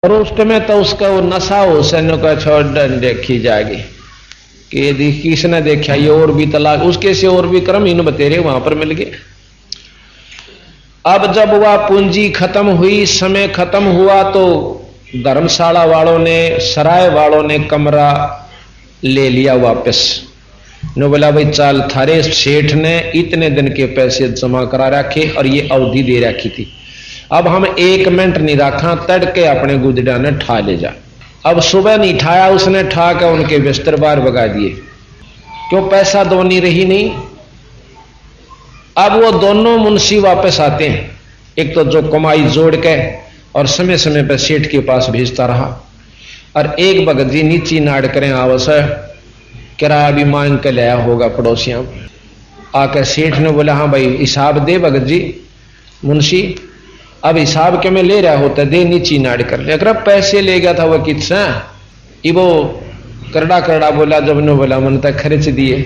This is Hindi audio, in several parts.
और उस समय तो उसका वो नशा हो सैन्य का छोड़ देखी जाएगी कि यदि किसने देखा ये और भी तलाक उसके से और भी क्रम इन बतेरे वहां पर मिल गए। अब जब वह पूंजी खत्म हुई, समय खत्म हुआ, तो धर्मशाला वालों ने, सराय वालों ने कमरा ले लिया वापस। ने बोला भाई चाल थारे सेठ ने इतने दिन के पैसे जमा करा रखे और ये अवधि दे रखी थी, अब हम 1 मिनट नहीं रखा, तड़के अपने गुजरा ने ठा ले जा। अब सुबह नहीं ठाया उसने, ठा के उनके बिस्तर बाहर भगा दिए, क्यों पैसा दोनी रही नहीं। अब वो दोनों मुंशी वापस आते हैं, एक तो जो कमाई जोड़ के और समय समय पर सेठ के पास भेजता रहा, और एक भगत जी नीची नाड़ करें आवश्य किराया भी मांग के लाया होगा पड़ोसियां। आकर सेठ ने बोला हाँ भाई हिसाब दे भगत जी। मुंशी अब हिसाब के में ले रहा होता दे, नीची नाड़ कर ले। अगर पैसे ले गया था वह कितना वो करड़ा करड़ा बोला, जब ने बोला मन तक खर्च दिए।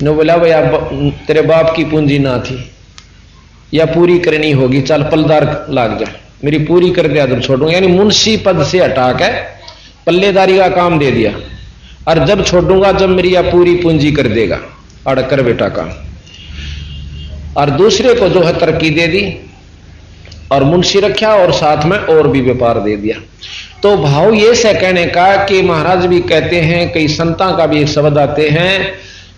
ने बोला भाई अब तेरे बाप की पूंजी ना थी या पूरी करनी होगी, चल पलदार लाग जा, मेरी पूरी कर दिया जब छोड़ूंगा। यानी मुंशी पद से हटा के पल्लेदारी का काम दे दिया, और जब छोड़ूंगा जब मेरी या पूरी पूंजी कर देगा, अड़ कर बेटा काम। और दूसरे को जो है तरक्की दे दी और मुंशी रखा और साथ में और भी व्यापार दे दिया। तो भाव ये से कहने का कि महाराज भी कहते हैं, कई संतां का भी एक शब्द आते हैं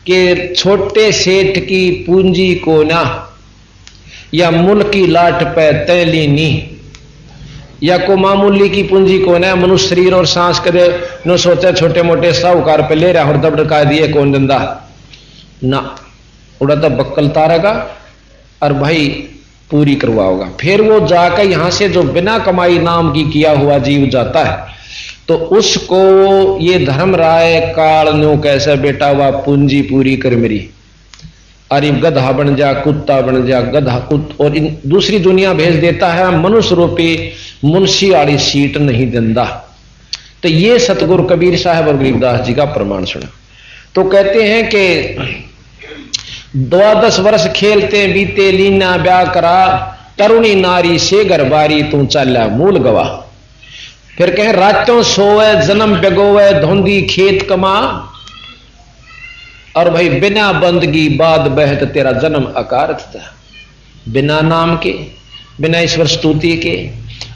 कि छोटे सेठ की पूंजी को ना या मुल्क की लाट पे तैली नी, या को मामूली की पूंजी को ना मनुष्य शरीर और सांस करे न सोचे छोटे मोटे साहूकार पे ले रहा और दबड़का दिए कौन दंदा ना, उड़ा तो बक्कल तारेगा और भाई पूरी करवाओगा। फिर वो जाकर यहां से जो बिना कमाई नाम की किया हुआ जीव जाता है, तो उसको ये धर्म राय काल न्यू कैसे बेटा हुआ पूंजी पूरी कर मेरी, अरे गधा बन जा, कुत्ता बन जा, गधा कुत, और दूसरी दुनिया भेज देता है, मनुष्य रूपी मुंशी वाली सीट नहीं देंदा। तो ये सतगुरु कबीर साहब और गरीबदास जी का प्रमाण सुना। तो कहते हैं कि 12 वर्ष खेलते बीते लीना ब्याह करा, तरुणी नारी से गरबारी तू चला मूल गवा। फिर कहें रातों सोए जन्म बेगोए धोंदी खेत कमा, और भाई बिना बंदगी बाद बहत तेरा जन्म अकारथ था, बिना नाम के बिना ईश्वर स्तुति के,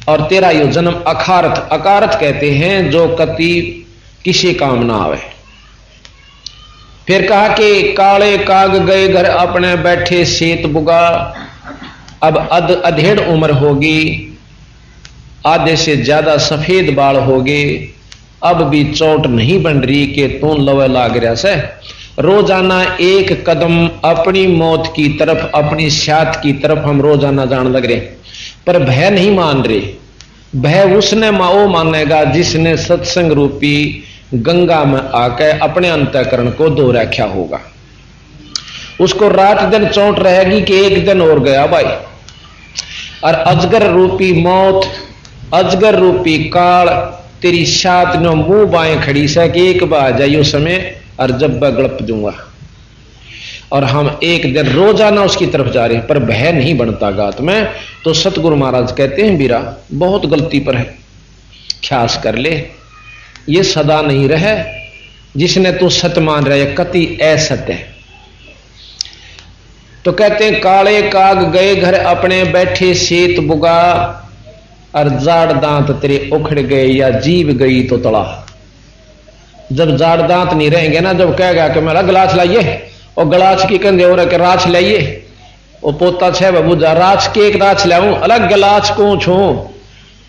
और तेरा यो जन्म अखारथ, अकारथ कहते हैं जो कति किसी काम ना आवे। फिर कहा कि काले काग गए घर अपने बैठे सेत बुगा, अब अधेड़ उम्र होगी, आधे से ज्यादा सफेद बाल होगे, अब भी चोट नहीं बन रही कि तू लवे लाग रहा से। रोजाना एक कदम अपनी मौत की तरफ, अपनी साथ की तरफ हम रोजाना जान लग रहे, पर भय नहीं मान रहे। भय उसने वो मानेगा जिसने सत्संग रूपी गंगा में आकर अपने अंतःकरण को धो रखा होगा। उसको रात दिन चोट रहेगी कि एक दिन और गया भाई। और अजगर रूपी मौत, अजगर रूपी काल तेरी साथ नो मुंह बाएं खड़ी से कि एक बार जाइयो समय और जब मैं गड़प दूंगा। और हम एक दिन रोजाना उसकी तरफ जा रहे हैं, पर भय नहीं बनता गात में। तो सतगुरु महाराज कहते हैं बीरा बहुत गलती पर है, ख्यास कर ले, ये सदा नहीं रहे। जिसने तू सत मान रहे कति असत्य है। तो कहते हैं काले काग गए घर अपने बैठे सेत बुगा, और जाड़ दांत तेरे उखड़ गए या जीव गई तो तड़ा। जब जाड़ दांत नहीं रहेंगे ना, जब कहेगा कि मेरा गिलास लाइए, और गिलास की कंधे हो रहा कि राछ लाइए, वो पोता छे बाबू जा राछ के एक राछ लाऊं अलग गिलास को छू,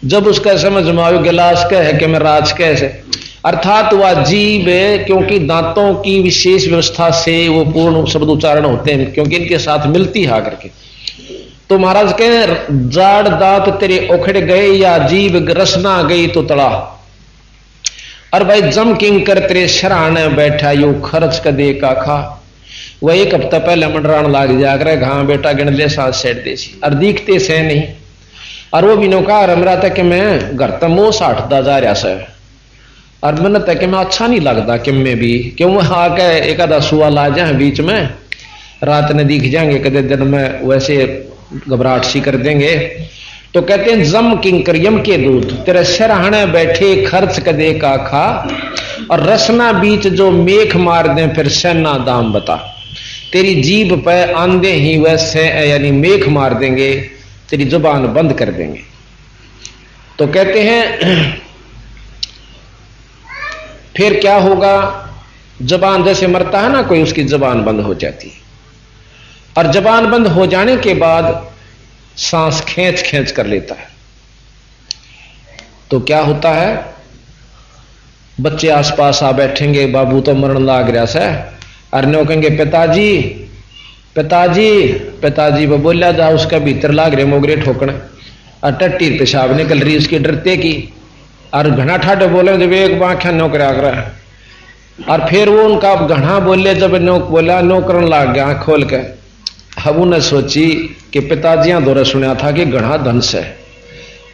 जब उसका समझ में आयो गिलास क्या है कि मैं राज कैसे, अर्थात वह जीव है, क्योंकि दांतों की विशेष व्यवस्था से वो पूर्ण शब्द उच्चारण होते हैं, क्योंकि इनके साथ मिलती है करके। तो महाराज कहें जाड़ दांत तेरे उखड़ गए या जीव रसना गई तो तड़ा। और भाई जम किंग कर तेरे शराने बैठा यू खर्च का दे का खा। वह एक हफ्ता पहले मंडरान लाग जा कर घा बेटा गिन ले साथ सेट देसी, और दिखते से नहीं। और वो भी नौका रमरा था कि मैं घर तक मोह साठता जा रहा से, और मैंने तक मैं अच्छा नहीं लगता कि मैं भी क्यों आके एक आधा सुआ ला जाए बीच में, रात ने दिख जाएंगे कदे दिन में वैसे घबराहट सी कर देंगे। तो कहते हैं जम किंकर यम के दूत तेरे सिरहाने बैठे खर्च कदे का खा, और रसना बीच जो मेख मार दे फिर सेना दाम बता। तेरी जीभ पे आंधे ही वैसे यानी मेख मार देंगे, तेरी जुबान बंद कर देंगे। तो कहते हैं फिर क्या होगा, जबान जैसे मरता है ना कोई, उसकी जबान बंद हो जाती है, और जबान बंद हो जाने के बाद सांस खींच खींच कर लेता है। तो क्या होता है, बच्चे आसपास आ बैठेंगे, बाबू तो मरण लाग रहा से, अरने कहेंगे पिताजी पिताजी पिताजी, वो बोला जा उसका भीतर लाग रहे मोगरे ठोकने, और टट्टी पेशाब निकल रही उसके डरते की, और घना ठाडे बोले जब एक बाख्या नौकरा कर, और फिर वो उनका घना बोले जब नौक बोला नौकरन लाग गया आंख खोल के। अब उन्हें सोची कि पिताजियां दौरे सुना था कि घना धंस है,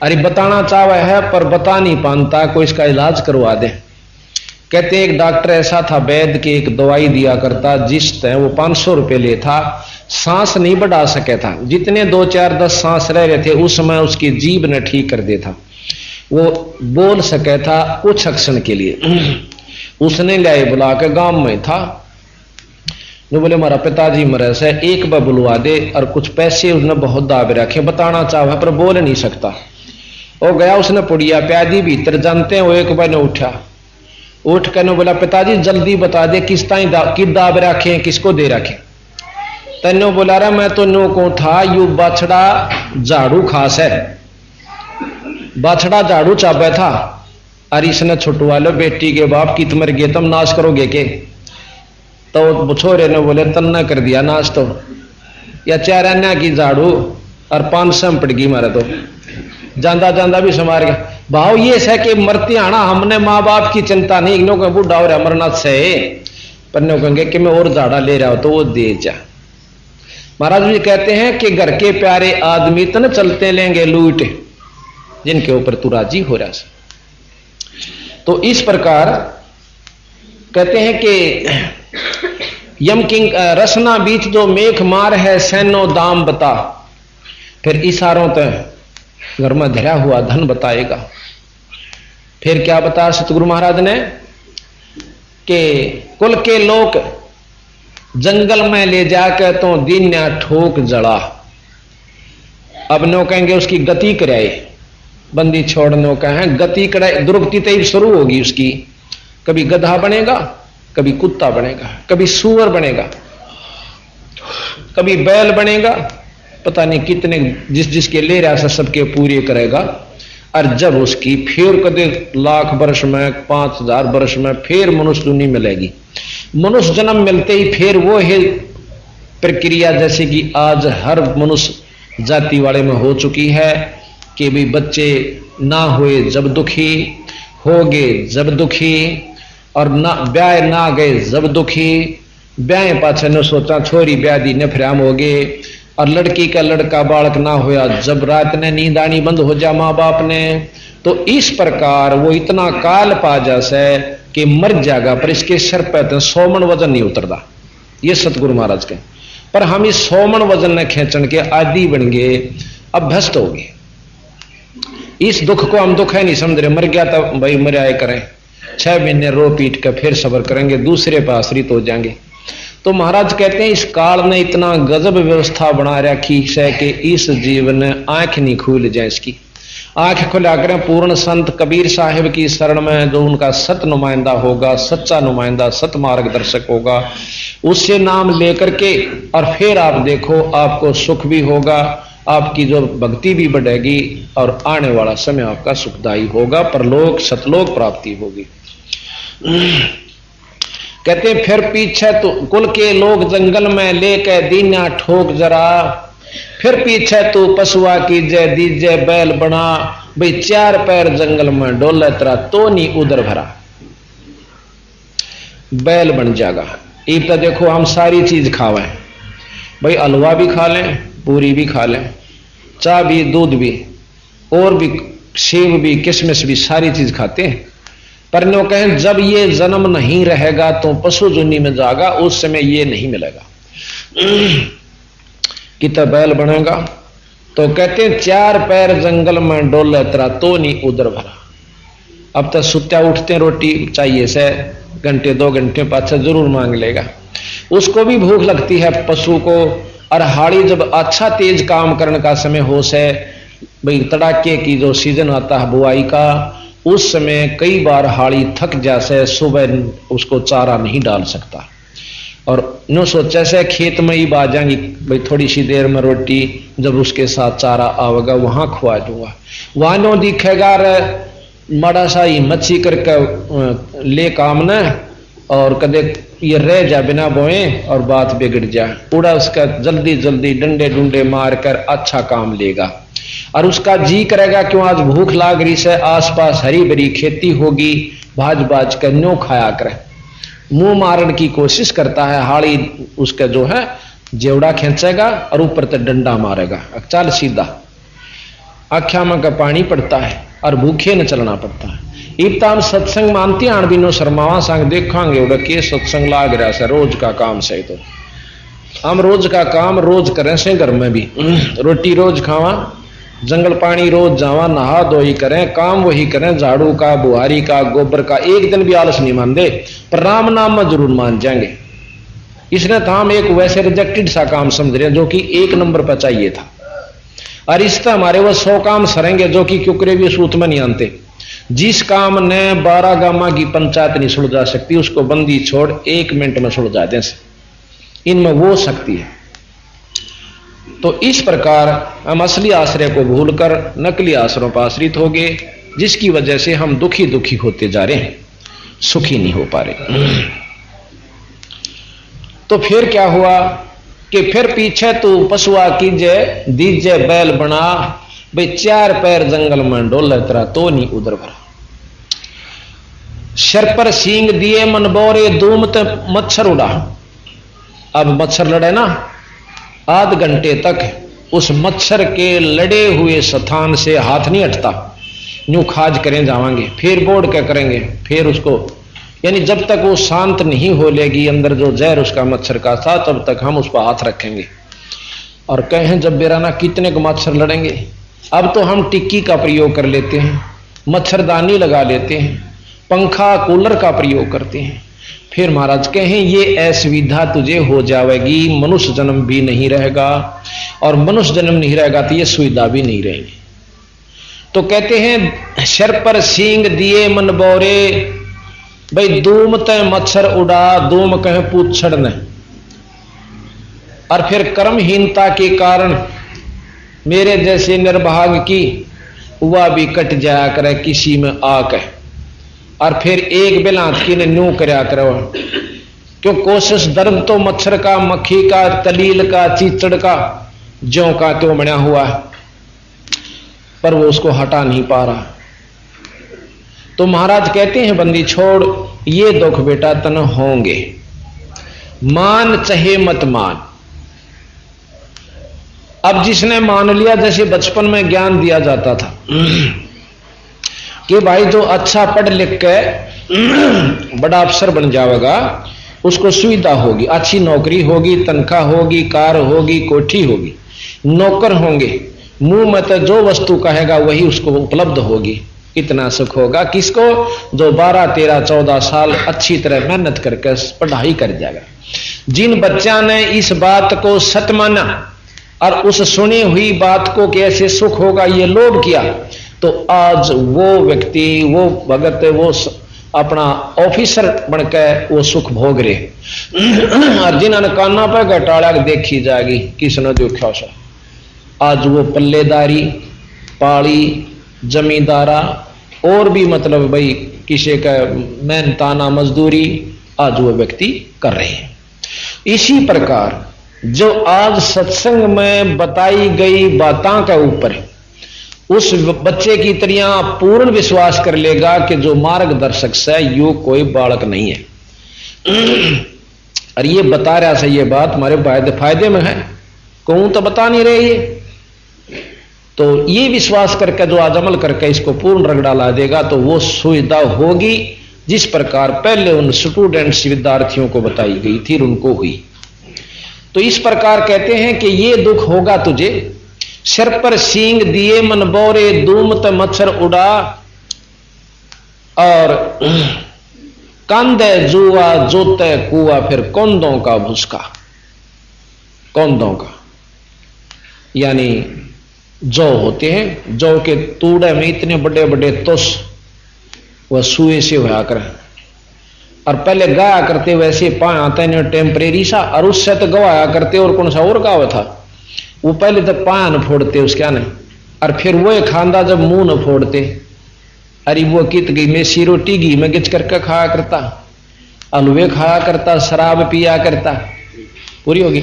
अरे बताना चाहवा है पर बता नहीं पाता, कोई इसका इलाज करवा दे। कहते एक डॉक्टर ऐसा था वैद्य की, एक दवाई दिया करता जिस तय वो 500 रुपये ले था, सांस नहीं बढ़ा सके था, जितने 2 4 10 सांस रह रहे थे उस समय उसकी जीभ ने ठीक कर दिया था, वो बोल सके था कुछ क्षण के लिए। उसने लाए बुला के गांव में था, जो बोले हमारा पिताजी मरे से एक बार बुलवा दे, और कुछ पैसे उसने बहुत दाब रखे, बताना चाहा पर बोल नहीं सकता। वो गया उसने पुड़िया प्यादी भीतर जानते हैं, वो एक बार ने उठ कर बोला पिताजी जल्दी बता दे किस ताई कि दाब रखे, किसको दे रखे। तेनो बोला रहा मैं तो नो को था यू बाछड़ा झाड़ू खास है, बाछड़ा झाड़ू चाबे था, और इसने छुटवा लो बेटी के बाप की तुम गे तुम नाश करोगे के। तो छोरे ने बोले तन्ना कर दिया नाश, तो या 4 अन्या की झाड़ू और 500 पड़ गई मारे, तो जांदा जांदा भी समार गया। भाव ये है कि मरती आना हमने माँ बाप की चिंता नहीं, नो कह बूढ़ा हो रहा मरना से, पर नो कहेंगे कि मैं और झाड़ा ले रहा हूं तो वो दे जा। महाराज जी कहते हैं कि घर के प्यारे आदमी तन चलते लेंगे लूट, जिनके ऊपर तू राजी हो रहा है। तो इस प्रकार कहते हैं कि यम किंग रसना बीच जो मेख मार है सैनो दाम बता, फिर इशारों तक घर में धरा हुआ धन बताएगा। फिर क्या बताया सतगुरु महाराज ने कि कुल के लोग जंगल में ले जाकर तो दीन्या ठोक जड़ा। अब नो कहेंगे उसकी गति कराए, बंदी छोड़ने का है गति कराए, दुर्गति तय शुरू होगी उसकी, कभी गधा बनेगा, कभी कुत्ता बनेगा, कभी सूअर बनेगा, कभी बैल बनेगा, पता नहीं कितने जिस जिसके ले रहा है सबके पूरे करेगा। और जब उसकी फिर कदे लाख वर्ष में 5000 वर्ष में फिर मनुष्य दुनिया मिलेगी, मनुष्य जन्म मिलते ही फिर वो है प्रक्रिया जैसे कि आज हर मनुष्य जाति वाले में हो चुकी है कि भी बच्चे ना हुए जब दुखी, हो गए जब दुखी, और ना ब्याह ना गए जब दुखी, ब्याह पाछे न सोचा छोरी ब्याह दी न फिराम हो गए, और लड़की का लड़का बालक ना होया जब रात ने नींद आनी बंद हो जा माँ बाप ने। तो इस प्रकार वो इतना काल पा जैसे कि मर जाएगा, पर इसके सिर पर 100 मन वजन नहीं उतरता, ये सतगुरु महाराज के। पर हम इस 100 मन वजन ने खेचन के आदि बन गए, अभ्यस्त हो गए। इस दुख को हम दुख है नहीं समझ रहे, मर गया तो भाई मर आए करें, 6 महीने रो पीट कर फिर सबर करेंगे, दूसरे पर आश्रित हो जाएंगे। तो महाराज कहते हैं इस काल ने इतना गजब व्यवस्था बना रखी है कि इस जीवन आंख नहीं खुल जाए, इसकी आंख खुला करें। पूर्ण संत कबीर साहिब की शरण में जो उनका सत नुमाइंदा होगा, सच्चा नुमाइंदा, सत मार्गदर्शक होगा, उससे नाम लेकर के और फिर आप देखो आपको सुख भी होगा, आपकी जो भक्ति भी बढ़ेगी, और आने वाला समय आपका सुखदायी होगा, परलोक सतलोक प्राप्ति होगी। कहते फिर पीछे तो कुल के लोग जंगल में लेके दीना ठोक जरा, फिर पीछे तू पशुआ कीजे दीजे बैल बना, भाई 4 पैर जंगल में डोले तरा तो नहीं उधर भरा, बैल बन जाएगा। एक तो देखो हम सारी चीज खावे, भाई हलवा भी खा लें, पूरी भी खा लें, चाय भी, दूध भी, और भी सेब भी, किशमिश भी, सारी चीज खाते हैं। पर नो कहें जब ये जन्म नहीं रहेगा तो पशु जुनी में जाएगा, उस समय ये नहीं मिलेगा। कितना बैल बनेगा, तो कहते हैं 4 पैर जंगल में डोले तेरा तो नहीं उधर भरा। अब तक सुत्या उठते रोटी चाहिए से घंटे 2 घंटे पाछा जरूर मांग लेगा। उसको भी भूख लगती है पशु को। और हाड़ी जब अच्छा तेज काम करने का समय हो से भाई तड़ाके की जो सीजन आता है बुआई का, उस समय कई बार हाड़ी थक जासे, सुबह उसको चारा नहीं डाल सकता और नो सोचे से खेत में ही बाज जाएंगी भाई थोड़ी सी देर में रोटी जब उसके साथ चारा आवेगा वहां खुआ दूंगा। वहां नो दिखेगा माड़ा सा ही मच्छी करके ले काम न और कदे ये रह जा बिना बोए और बात बिगड़ जाए, उड़ा उसका जल्दी जल्दी डंडे डुंडे मार कर अच्छा काम लेगा। और उसका जी करेगा क्यों आज भूख लाग रही से, आसपास हरी भरी खेती होगी, भाज भाज कर न्यों खाया करे। मुंह मारने की कोशिश करता है, हाड़ी उसका जो है जेवड़ा खींचेगा और ऊपर तक डंडा मारेगा, चल सीधा। आख्या में का पानी पड़ता है और भूखे न चलना पड़ता है। इतना हम सत्संग मानती आन भी नो शर्मावा संग देखांगे उड़ा के सत्संग लाग रहा से रोज का काम से। तो हम रोज का काम रोज करें से, घर में भी रोटी रोज खावा, जंगल पानी रोज जावा, नहा धोई करें, काम वही करें, झाड़ू का, बुहारी का, गोबर का, एक दिन भी आलस नहीं मान दे, पर राम नाम में जरूर मान जाएंगे। इसने तो हम एक वैसे रिजेक्टेड सा काम समझ रहे हैं जो कि 1 नंबर पर चाहिए था, और इससे हमारे वो 100 काम सरेंगे जो कि क्योंकि भी सूत में नहीं आते। जिस काम ने 12 गामा की पंचायत नहीं सुलझा सकती उसको बंदी छोड़ 1 मिनट में सुलझा दें, इनमें वो शक्ति है। तो इस प्रकार हम असली आश्रय को भूलकर नकली आश्रयों पर आश्रित हो गए, जिसकी वजह से हम दुखी दुखी होते जा रहे हैं, सुखी नहीं हो पा रहे। तो फिर क्या हुआ कि फिर पीछे तू पशुआ कीजे दीजे बैल बना, भाई 4 पैर जंगल में डोले तेरा तो नहीं उधर भरा। सिर पर सींग दिए मन बोरे धूमत मच्छर उड़ा। अब मच्छर लड़े ना, आध घंटे तक उस मच्छर के लड़े हुए स्थान से हाथ नहीं हटता, यूं खाज करें जावांगे, फिर बोड़ के करेंगे, फिर उसको यानी जब तक वो शांत नहीं हो लेगी अंदर जो जहर उसका मच्छर का था, तब तक हम उस पर हाथ रखेंगे। और कहें जब बेराना कितने को मच्छर लड़ेंगे। अब तो हम टिक्की का प्रयोग कर लेते हैं, मच्छरदानी लगा लेते हैं, पंखा कूलर का प्रयोग करते हैं। फिर महाराज कहें ये असुविधा तुझे हो जाएगी, मनुष्य जन्म भी नहीं रहेगा, और मनुष्य जन्म नहीं रहेगा तो ये सुविधा भी नहीं रहेगी। तो कहते हैं सिर पर सींग दिए मन बोरे, भाई धूम ते मच्छर उड़ा, धूम कहे पूछड़ ने। और फिर कर्महीनता के कारण मेरे जैसे निर्भाग की हुआ भी कट जाया करे किसी में आके, और फिर एक बेलांत की ने न्यू करया करो, क्यों कोशिश दर्द तो मच्छर का, मक्खी का, तलील का, चीचड़ का, ज्यों का त्यों बना हुआ है, पर वो उसको हटा नहीं पा रहा। तो महाराज कहते हैं बंदी छोड़ ये दुख बेटा तन होंगे, मान चाहे मत मान। अब जिसने मान लिया, जैसे बचपन में ज्ञान दिया जाता था कि भाई जो अच्छा पढ़ लिख के बड़ा अफसर बन जाएगा उसको सुविधा होगी, अच्छी नौकरी होगी, तनख्वाह होगी, कार होगी, कोठी होगी, नौकर होंगे, मुंह में तो जो वस्तु कहेगा वही उसको उपलब्ध होगी। इतना सुख होगा किसको? जो 12, 13, 14 साल अच्छी तरह मेहनत करके पढ़ाई कर जाएगा। जिन बच्चा ने इस बात को सत माना और उस सुनी हुई बात को कैसे सुख होगा ये लोभ किया, तो आज वो व्यक्ति, वो भगत, वो अपना ऑफिसर बनकर वो सुख भोग रहे। और जिन्होंने काना पे घटाड़ा देखी जाएगी किसने देखा सा, आज वो पल्लेदारी, पाड़ी, जमींदारा और भी मतलब भाई किसी का मेहनताना मजदूरी आज वो व्यक्ति कर रहे हैं। इसी प्रकार जो आज सत्संग में बताई गई बातों के ऊपर उस बच्चे की तरह पूर्ण विश्वास कर लेगा कि जो मार्गदर्शक से यू कोई बालक नहीं है। और ये बता रहा से ये बात हमारे फायदे में है, कहूं तो बता नहीं रहे ये। तो ये विश्वास करके जो आज अमल करके इसको पूर्ण रंग डाला देगा तो वो सुविधा होगी जिस प्रकार पहले उन स्टूडेंट्स विद्यार्थियों को बताई गई थी उनको हुई। तो इस प्रकार कहते हैं कि ये दुख होगा तुझे सिर पर सींग दिए मन बोरे, दूमत मच्छर उड़ा, और कांदे जुआ जोते कुआ, फिर कौंदों का भुसका। कौंदों का यानी जौ होते हैं, जौ के तूड़े में इतने बड़े बड़े तुस वह सुए से होया कर, और पहले गाया करते वैसे पाए आते हैं टेम्परेरी सा, और उससे तो गवाया करते और कौन सा और गावा था, वो पहले तो पाया न फोड़ते उसका नहीं, और फिर वो खांदा जब मुंह न फोड़ते, अरे वो कित गई में सी रोटी घी में गिच करके खाया करता, हलवे खाया करता, शराब पिया करता। पूरी होगी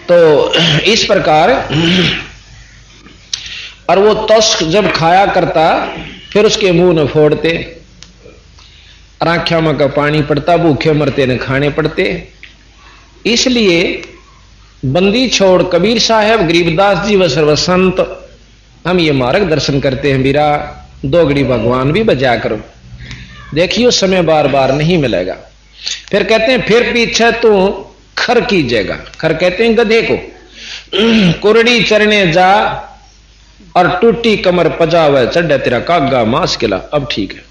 तो इस प्रकार। और वो तस्क जब खाया करता फिर उसके मुंह न फोड़ते, आंखों में का पानी पड़ता, भूखे मरते न खाने पड़ते। इसलिए बंदी छोड़ कबीर साहब, गरीबदास जी व सर्वसंत हम ये मार्ग दर्शन करते हैं। बीरा दोगड़ी भगवान भी बजा करो, देखियो समय बार बार नहीं मिलेगा। फिर कहते हैं फिर पीछे तू खर कीजिएगा। खर कहते हैं गधे को। कुरड़ी चरने जा और टूटी कमर पजावे, चढ़े तेरा कागा मांस किला। अब ठीक है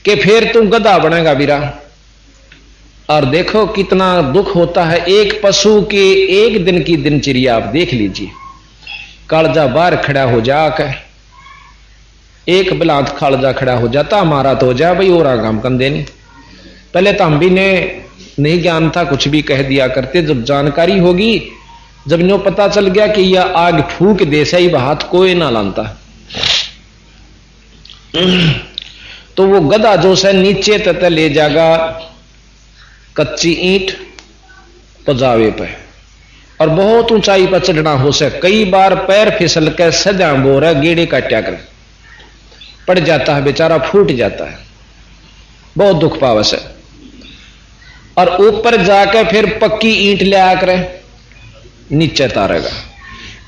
कि फिर तू गधा बनेगा बीरा। और देखो कितना दुख होता है एक पशु के एक दिन की दिनचर्या आप देख लीजिए। कालजा बाहर खड़ा हो जाकर एक बिलात कालजा खड़ा हो जाता, हमारा तो हो जाए भाई और आगाम कंदे नहीं। पहले तो हम भी ने नहीं ज्ञान था, कुछ भी कह दिया करते। जब जानकारी होगी, जब नो पता चल गया कि यह आग फूक दे सही हाथ कोई ना लानता, तो वो गधा जो से नीचे तक ले जाएगा कच्ची ईंट पजावे पे, और बहुत ऊंचाई पर चढ़ना हो से। कई बार पैर फिसल के सजा बोरा गेड़े काट्या कर पड़ जाता है, बेचारा फूट जाता है, बहुत दुख पावस है। और ऊपर जाकर फिर पक्की ईंट ले आकर नीचे तारेगा।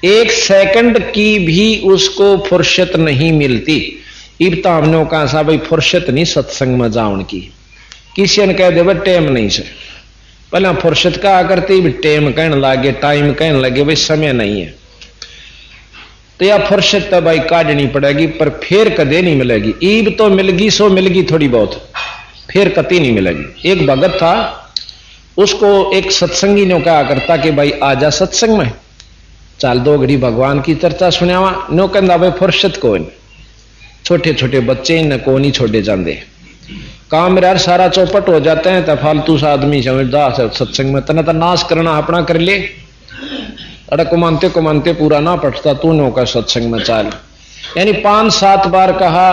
एक सेकंड की भी उसको फुर्सत नहीं मिलती। इब हमने कहा सा भाई फुर्सत नहीं सत्संग में जाऊन की। किसी ने कह दे भाई टेम नहीं से, पहले फुर्सत का करते टेम कहने लगे, टाइम कहने लगे, भाई समय नहीं है। तो यह फुर्सत तो भाई काटनी पड़ेगी, पर फिर कदे नहीं मिलेगी। ईब तो मिलगी सो मिलगी थोड़ी बहुत, फिर कती नहीं मिलेगी। एक भगत था, उसको एक सत्संगी ने कहा करता कि भाई आजा सत्संग में, चाल दो घड़ी भगवान की चर्चा सुनावा। नो कहता भाई फुर्सत को नहीं, छोटे छोटे बच्चे न को नहीं छोड़े जाते, काम मेरा सारा चौपट हो जाते हैं। तो फालतू सा आदमी समझदा सत्संग में तना तो नाश करना अपना कर ले। अरे कुमानते पूरा ना पटता, तू नो का सत्संग में चाल। यानी 5-7 बार कहा,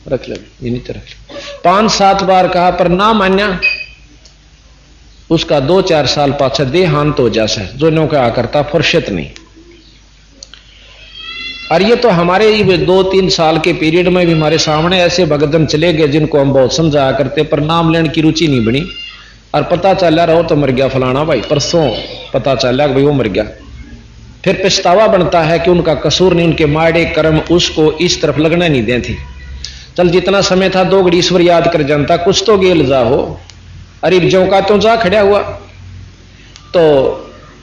रख ले ये नहीं तो रख ले, 5-7 बार कहा पर ना मान्या। उसका 2-4 साल पाछे देहांत हो जासा, जो नो कहा करता फुर्सत नहीं। और ये तो हमारे 2-3 साल के पीरियड में भी हमारे सामने ऐसे भगतजन चले गए जिनको हम बहुत समझाया करते, पर नाम लेने की रुचि नहीं बनी। और पता चला रहो तो मर गया फलाना भाई, परसों पता चला कि भाई वो मर गया। फिर पछतावा बनता है कि उनका कसूर नहीं, उनके माड़े कर्म उसको इस तरफ लगने नहीं दे थी। चल जितना समय था 2 घड़ी ईश्वर याद कर जानता, कुछ तो गेल जा हो। अरे जो का तो जा खड़ा हुआ तो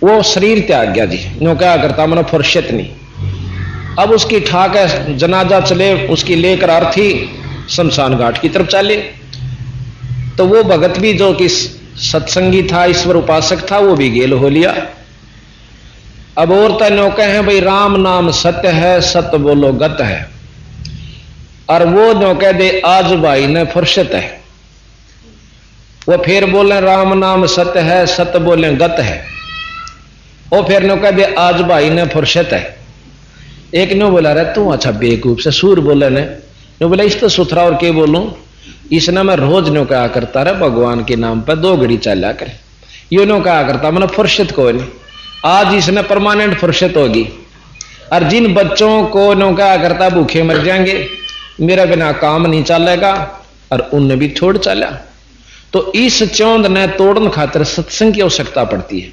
वो शरीर त्याग गया जी। नो क्या करता मैंने फुर्सत नहीं। अब उसकी ठाक है, जनाजा चले, उसकी लेकर अर्थी शमशान घाट की तरफ चले। तो वो भगत भी जो कि सत्संगी था, ईश्वर उपासक था, वो भी गेल हो लिया। अब और तनो कहे भाई राम नाम सत्य है, सत्य बोलो गत है। और वो जो कह दे आज भाई ने फुर्सत है, वो फिर बोले राम नाम सत्य है, सत्य बोले गत है। वो फिर नो कह दे आज भाई ने फुर्सत है। एक ने बोला रहा तू अच्छा बेवकूफ से सूर बोले ने बोला इस तो सुथरा और के बोलूं। इसने मैं रोज नो कहा करता रहा भगवान के नाम पर 2 घड़ी चला कर, यो नो कहा करता मैंने फुर्सत को नहीं। आज इसने परमानेंट फुर्सत होगी। और जिन बच्चों को नो कहा करता भूखे मर जाएंगे, मेरा बिना काम नहीं चलेगा, और उनने भी छोड़ चला। तो इस चौंध ने तोड़न खातर सत्संग की आवश्यकता पड़ती है।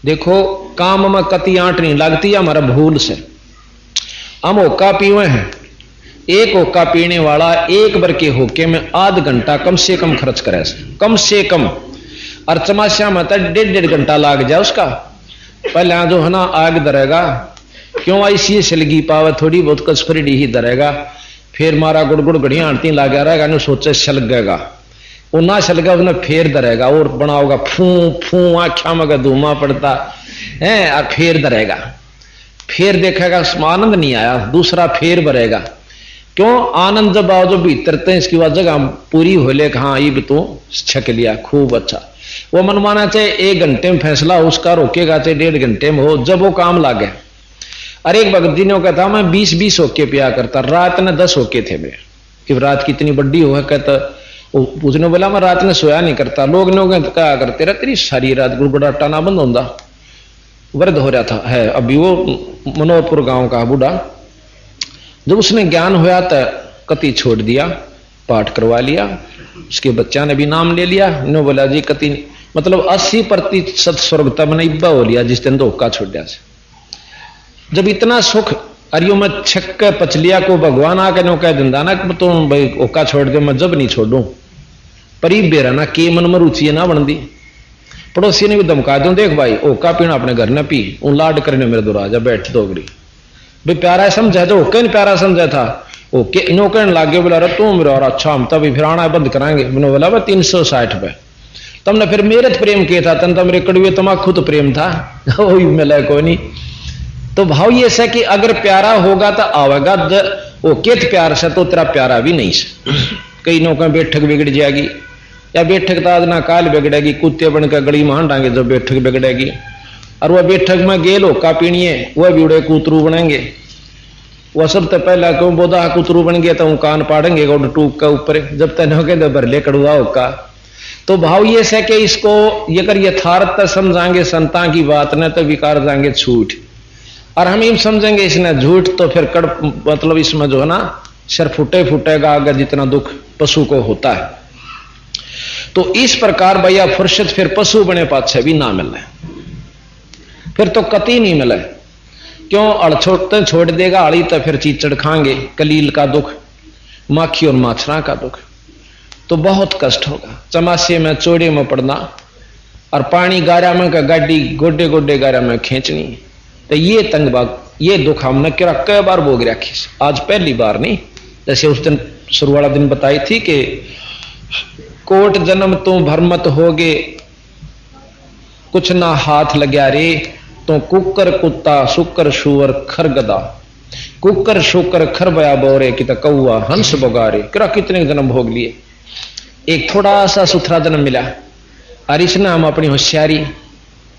देखो काम में कति आंट नहीं लगती, हमारा भूल से हम होका पीवे हैं। एक होका पीने वाला एक बार के होके में आध घंटा कम से कम खर्च करे, कम से कम। और चमासिया में तो 1.5 घंटा लाग जाए उसका। पहले जो है ना आग धरेगा, क्यों ऐसी सलगी पावे थोड़ी बहुत कसफरीडी ही धरेगा, फिर मारा गुड़गुड़ घड़िया आंटी लागे रहेगा, नहीं सोचे सलगेगा, वो ना सलगा उसने फिर धरेगा और बनाओगा फू फू आख्या में धूमा पड़ता है, और फिर धरेगा, फिर देखेगा आनंद नहीं आया, दूसरा फिर भरेगा। क्यों आनंद जब आओ जो भीतर ते इसकी वह जगह पूरी हो ले, हाँ ये भी तो छक लिया खूब अच्छा। वो मन माना चाहे 1 घंटे में फैसला हो उसका, रोकेगा चाहे 1.5 घंटे में हो, जब वो काम लागे। अरे एक भगत जी ने कहता मैं 20-20 होके पिया करता, रात ने 10 होके थे मेरे, कि रात कितनी बड़ी हो है। कहता उसने बोला मैं रात ने सोया नहीं करता। लोग कहा करते रहे तेरी सारी रात गुड़गुड़ाटा ना बंद होता, वृद्ध हो रहा था है अभी वो मनोहरपुर गांव का बूढ़ा। जब उसने ज्ञान होया तो कति छोड़ दिया, पाठ करवा लिया, उसके बच्चा ने भी नाम ले लिया। ने बोला जी कति मतलब 80% स्वर्ग तब ने इब्बा हो लिया जिस दिन धोखा छोड़ दिया से। जब इतना सुख अरियो में छक्क पचलिया को भगवान आके नो कह दिंदा ना कि तुम भाई ओका छोड़ दे, मैं जब नहीं छोड़ू परी बेरा ना के मन में रुचि ना बन दी। पड़ोसी ने भी धमका दो, देख भाई ओका पीना अपने घर न पी, ऊ लाड करने मेरे दो राजा बैठ दोगड़ी भाई प्यारा समझा तो ओके नहीं प्यारा समझा था, ओके इनो कहने लग गए। बोला रे तू मेरा और अच्छा हम तभी फिर आना बंद कराएंगे। मैंने बोला भाई 360 रुपए तुमने फिर मेरे प्रेम किया था, तन तो मेरे कड़वे तमाकू तो प्रेम था वही मिला कोई नहीं। तो भाव ये है कि अगर प्यारा होगा तो आवेगा, वो केत प्यार से तो तेरा प्यारा भी नहीं से। कई नौका बैठक बिगड़ जाएगी, या बैठक तो आज ना काल बिगड़ेगी, कुत्ते बनकर गली में डांगे जब बैठक बिगड़ेगी। और वह बैठक में गेल होका पीनी है, वह भी उड़े कूतरू बनेंगे। वह सब तो पहला क्यों बोधा कूतरू बन गया तो कान पाड़ेंगे टूक के ऊपर, जब तक हो गए भरले कड़ुआ होका। तो भाव ये है कि इसको ये कर यथार्थ समझाएंगे संता की बात न तो विकार जाएंगे छूट, और हम इन समझेंगे इसने झूठ तो फिर कड़ मतलब इसमें जो है ना सिर फूटेगा अगर जितना दुख पशु को होता है। तो इस प्रकार भैया फुर्सत फिर पशु बने पाछे भी ना मिले, फिर तो कति नहीं मिले। क्यों अड़ छोड़ देगा अड़ी तो फिर चीचड़ खाएंगे, कलील का दुख, माखी और माछरा का दुख, तो बहुत कष्ट होगा। चमासे में चौड़े में पड़ना और पानी गारा में का गाड़ी गोडे गोडे गारा में खींचनी, तो ये तंगबाग ये दुख हमने कई बार भोग रखी, आज पहली बार नहीं। जैसे उस दिन शुरू वाला दिन बताई थी कि कोट जन्म तो भरमत होगे कुछ ना हाथ लग्या रे, तो कुकर कुत्ता शुकर शुवर खरगदा, कुकर शुकर खर बया बोरे कि कौआ हंस बगारे। करा कितने जन्म भोग लिए, एक थोड़ा सा सुथरा जन्म मिला, और इसने हम अपनी होशियारी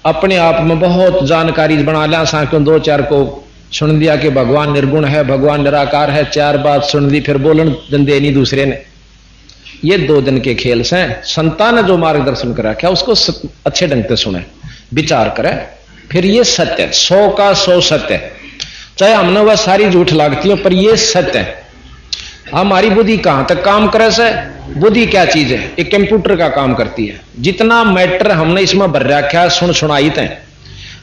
अपने आप में बहुत जानकारी बना लिया। क्यों 2-4 को सुन दिया कि भगवान निर्गुण है, भगवान निराकार है, 4 बात सुन दी, फिर बोलन दे नहीं दूसरे ने। ये 2 दिन के खेल से संतान ने जो मार्गदर्शन करा क्या उसको अच्छे ढंग से सुने, विचार करे, फिर ये सत्य 100 का 100 सत्य, चाहे हमने वह सारी झूठ लागती हो पर ये सत्य है। हमारी बुद्धि कहां तक काम करे से, बुद्धि क्या चीज है, एक कंप्यूटर का काम करती है। जितना मैटर हमने इसमें भर रखा सुनाई थे,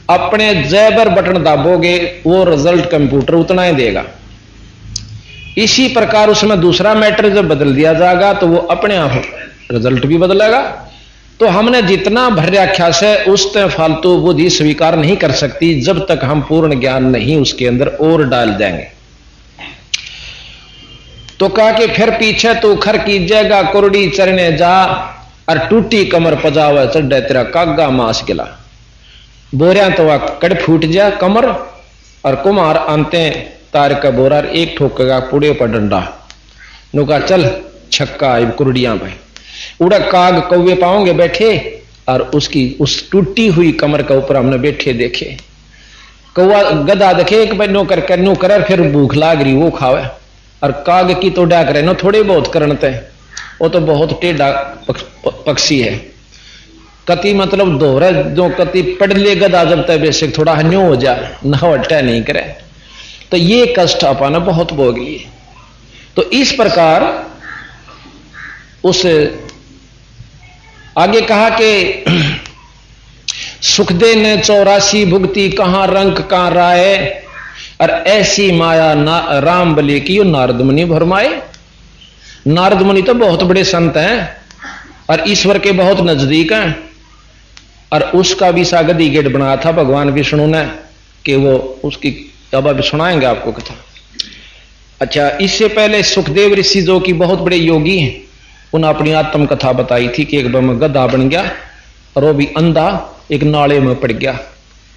अपने जैबर बटन दाबोगे वो रिजल्ट कंप्यूटर उतना ही देगा। इसी प्रकार उसमें दूसरा मैटर जब बदल दिया जाएगा तो वो अपने आप रिजल्ट भी बदलेगा। तो हमने जितना भर रखा से उस फालतू बुद्धि स्वीकार नहीं कर सकती जब तक हम पूर्ण ज्ञान नहीं उसके अंदर और डाल देंगे। तो कहा कि फिर पीछे तू खर कीजिएगा कुरडी चरने जा, और टूटी कमर पजावा चढ़े तेरा कागा मास गिला। बोरिया तो वह कड़ फूट जा कमर, और कुमार आंते तार का बोरा एक ठोकेगा पुड़े पर डंडा। नुका चल छक्का कुरडिया भाई उड़ा काग कौवे पाओगे बैठे, और उसकी उस टूटी हुई कमर के ऊपर हमने बैठे देखे। कौवा गधा देखे एक भाई नो कर फिर भूख लाग रही वो खावे, और काग की तो डाक रहे नो थोड़े बहुत करनते, वो तो बहुत टेढ़ा पक्षी है। कति मतलब दोहरा जो कति पढ़ ले गधा जब तक बेसिक थोड़ा हन्यो हो जाए न हटा नहीं करे, तो ये कष्ट अपाना बहुत भोग लिए। तो इस प्रकार उस आगे कहा कि सुखदे ने 84 भुगती कहां रंग कहां राय, और ऐसी माया ना राम बलि की नारद मुनि भरमाए। नारद मुनि तो बहुत बड़े संत हैं और ईश्वर के बहुत नजदीक हैं, और उसका भी सा गदी गेट बनाया था भगवान विष्णु ने कि वो उसकी अब अभी सुनाएंगे आपको कथा। अच्छा, इससे पहले सुखदेव ऋषि जो कि बहुत बड़े योगी हैं, उन्होंने अपनी आत्म कथा बताई थी कि एक बार मैं गधा बन गया और वो भी अंधा एक नाले में पड़ गया।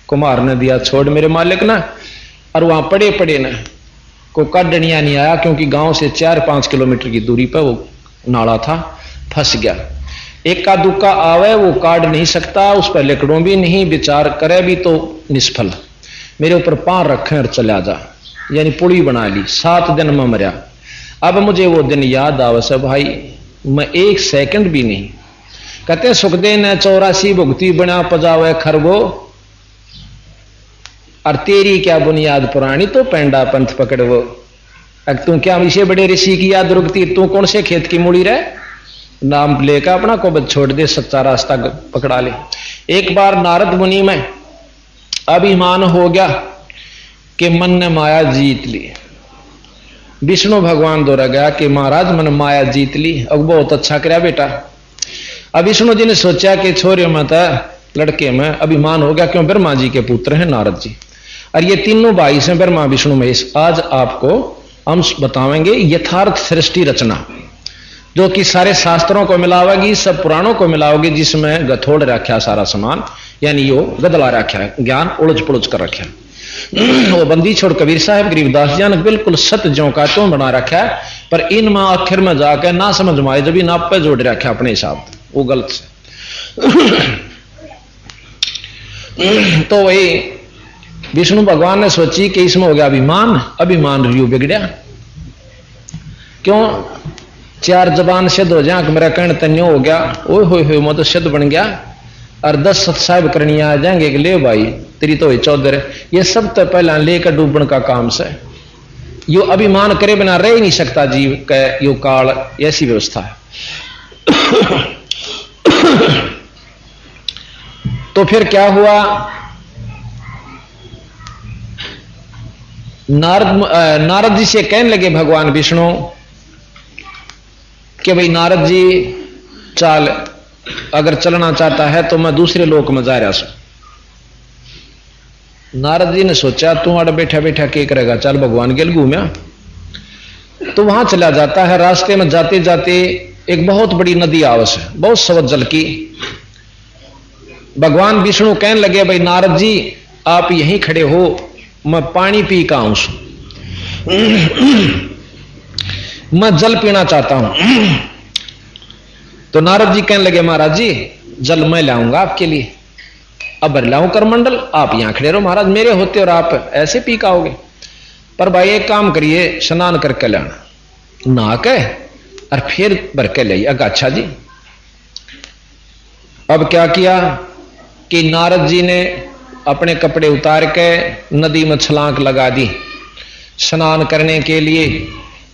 कुमार ने दिया छोड़ मेरे मालिक ना, और वहां पड़े पड़े ना को काटनिया नहीं आया, क्योंकि गांव से 4-5 किलोमीटर की दूरी पर वो नाला था, फंस गया। एक का दुक्का आवे वो काट नहीं सकता, उस पर लकड़ों भी नहीं, विचार करे भी तो निष्फल। मेरे ऊपर पांव रखे और चला जा, यानी पुड़ी बना ली। 7 दिन में मरा। अब मुझे वो दिन याद आवे से भाई, मैं 1 सेकंड भी नहीं। कहते सुखदेव ने 84 भुगती बना पजावे खरगो, और तेरी क्या बुनियाद पुरानी तो पेंडा पंथ पकड़वो। तू क्या इसे बड़े ऋषि की याद रुकती, तू कौन से खेत की मूड़ी रहे, नाम लेकर अपना को छोड़ दे, सच्चा रास्ता पकड़ा ले। एक बार नारद मुनि में अभिमान हो गया कि मन ने माया जीत ली। विष्णु भगवान दौरा गया कि महाराज मन माया जीत ली। अब बहुत अच्छा कराया बेटा। अब विष्णु जी ने सोचा कि छोरे में था लड़के में अभिमान हो गया, क्यों ब्रह्मा जी के पुत्र हैं नारद जी, और ये तीनों भाई से ब्रह्मा विष्णु महेश। आज आपको हम बतावेंगे यथार्थ सृष्टि रचना, जो कि सारे शास्त्रों को मिलावेगी, सब पुराणों को मिलाओगी, जिसमें गथोड़ रखा सारा सामान, यानी यो गदला रखा है, ज्ञान उलझ पुलझ कर रखा है। वो बंदी छोड़ कबीर साहब गरीबदास जी ने बिल्कुल सत्य ज्यों का त्यों बना रखा है, पर इनमें आखिर में जाकर ना समझ में आए, जब भी नाप पे जोड़ रखा अपने हिसाब, वो गलत से। तो वही विष्णु भगवान ने सोची कि इसमें हो गया अभिमान, अभिमान रियू बिगड़िया। क्यों 4 जबान सिद्ध हो जाए, मेरा कर्ण तन्यो हो गया, ओए होए मैं तो सिद्ध बन गया, और 10 सत्साहिब करनिया आ जाएंगे कि ले भाई तेरी तो 14। ये सब तो पहला लेकर डूबन का काम से, यो अभिमान करे बिना रह ही नहीं सकता जीव का, यो काल ऐसी व्यवस्था है। तो फिर क्या हुआ, नारद जी से कहने लगे भगवान विष्णु कि भाई नारद जी चाल, अगर चलना चाहता है तो मैं दूसरे लोक में जा रहा हूं। नारद जी ने सोचा तू अड़ बैठा बैठा क्या करेगा, चल भगवान के घूमया। तो वहां चला जाता है। रास्ते में जाते जाते एक बहुत बड़ी नदी आवस है, बहुत सवत जल की। भगवान विष्णु कहने लगे भाई नारद जी आप यहीं खड़े हो, मैं पानी पी का आऊं, मैं जल पीना चाहता हूं। तो नारद जी कहने लगे महाराज जी जल मैं लाऊंगा आपके लिए। अब लाऊं कर मंडल, आप यहां खड़े रहो महाराज, मेरे होते और आप ऐसे पी का आओगे। पर भाई एक काम करिए, स्नान करके लाना, नहा के और फिर भर के ले। अच्छा जी। अब क्या किया कि नारद जी ने अपने कपड़े उतार के नदी में छलांग लगा दी स्नान करने के लिए,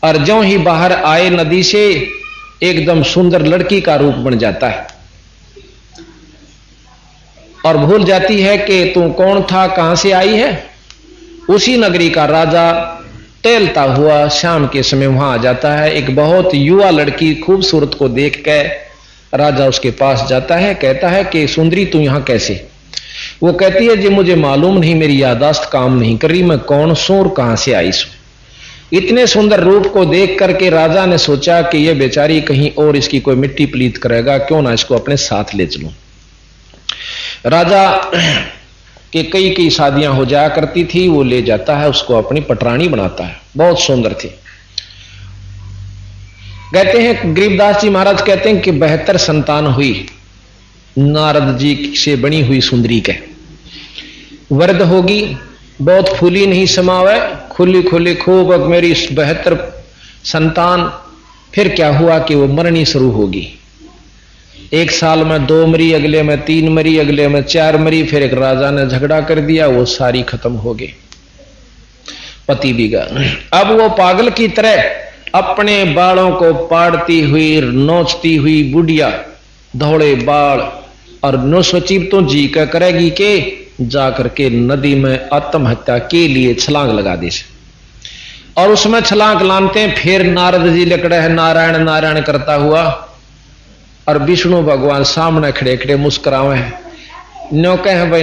और ज्यों ही बाहर आए नदी से एकदम सुंदर लड़की का रूप बन जाता है, और भूल जाती है कि तू कौन था, कहां से आई है। उसी नगरी का राजा टहलता हुआ शाम के समय वहां आ जाता है। एक बहुत युवा लड़की खूबसूरत को देख के राजा उसके पास जाता है, कहता है कि सुंदरी तू यहां कैसे। वो कहती है जी मुझे मालूम नहीं, मेरी यादाश्त काम नहीं कर रही, मैं कौन सू और कहां से आई सू। इतने सुंदर रूप को देख करके राजा ने सोचा कि यह बेचारी कहीं और इसकी कोई मिट्टी पलीत करेगा, क्यों ना इसको अपने साथ ले चलूं। राजा के कई कई शादियां हो जाया करती थी, वो ले जाता है उसको अपनी पटरानी बनाता है, बहुत सुंदर थी। कहते हैं गरीबदास जी महाराज कहते हैं कि 72 संतान हुई नारद जी से बनी हुई सुंदरी के। वृद्ध होगी, बहुत फूली नहीं समावे, खुली खुली खूब मेरी 72 संतान। फिर क्या हुआ कि वो मरनी शुरू होगी। एक साल में 2 मरी, अगले में 3 मरी, अगले में 4 मरी। फिर एक राजा ने झगड़ा कर दिया, वो सारी खत्म हो गई, पति भी गया। अब वो पागल की तरह अपने बालों को पाड़ती हुई नोचती हुई बुढ़िया, धौड़े बाल, और नो सोची तो जी का करेगी के जाकर के नदी में आत्महत्या के लिए छलांग लगा दी। और उसमें छलांग लानते फिर नारद जी लकड़े है नारायण नारायण करता हुआ, और विष्णु भगवान सामने खड़े खड़े मुस्कुरावे नो कहे भाई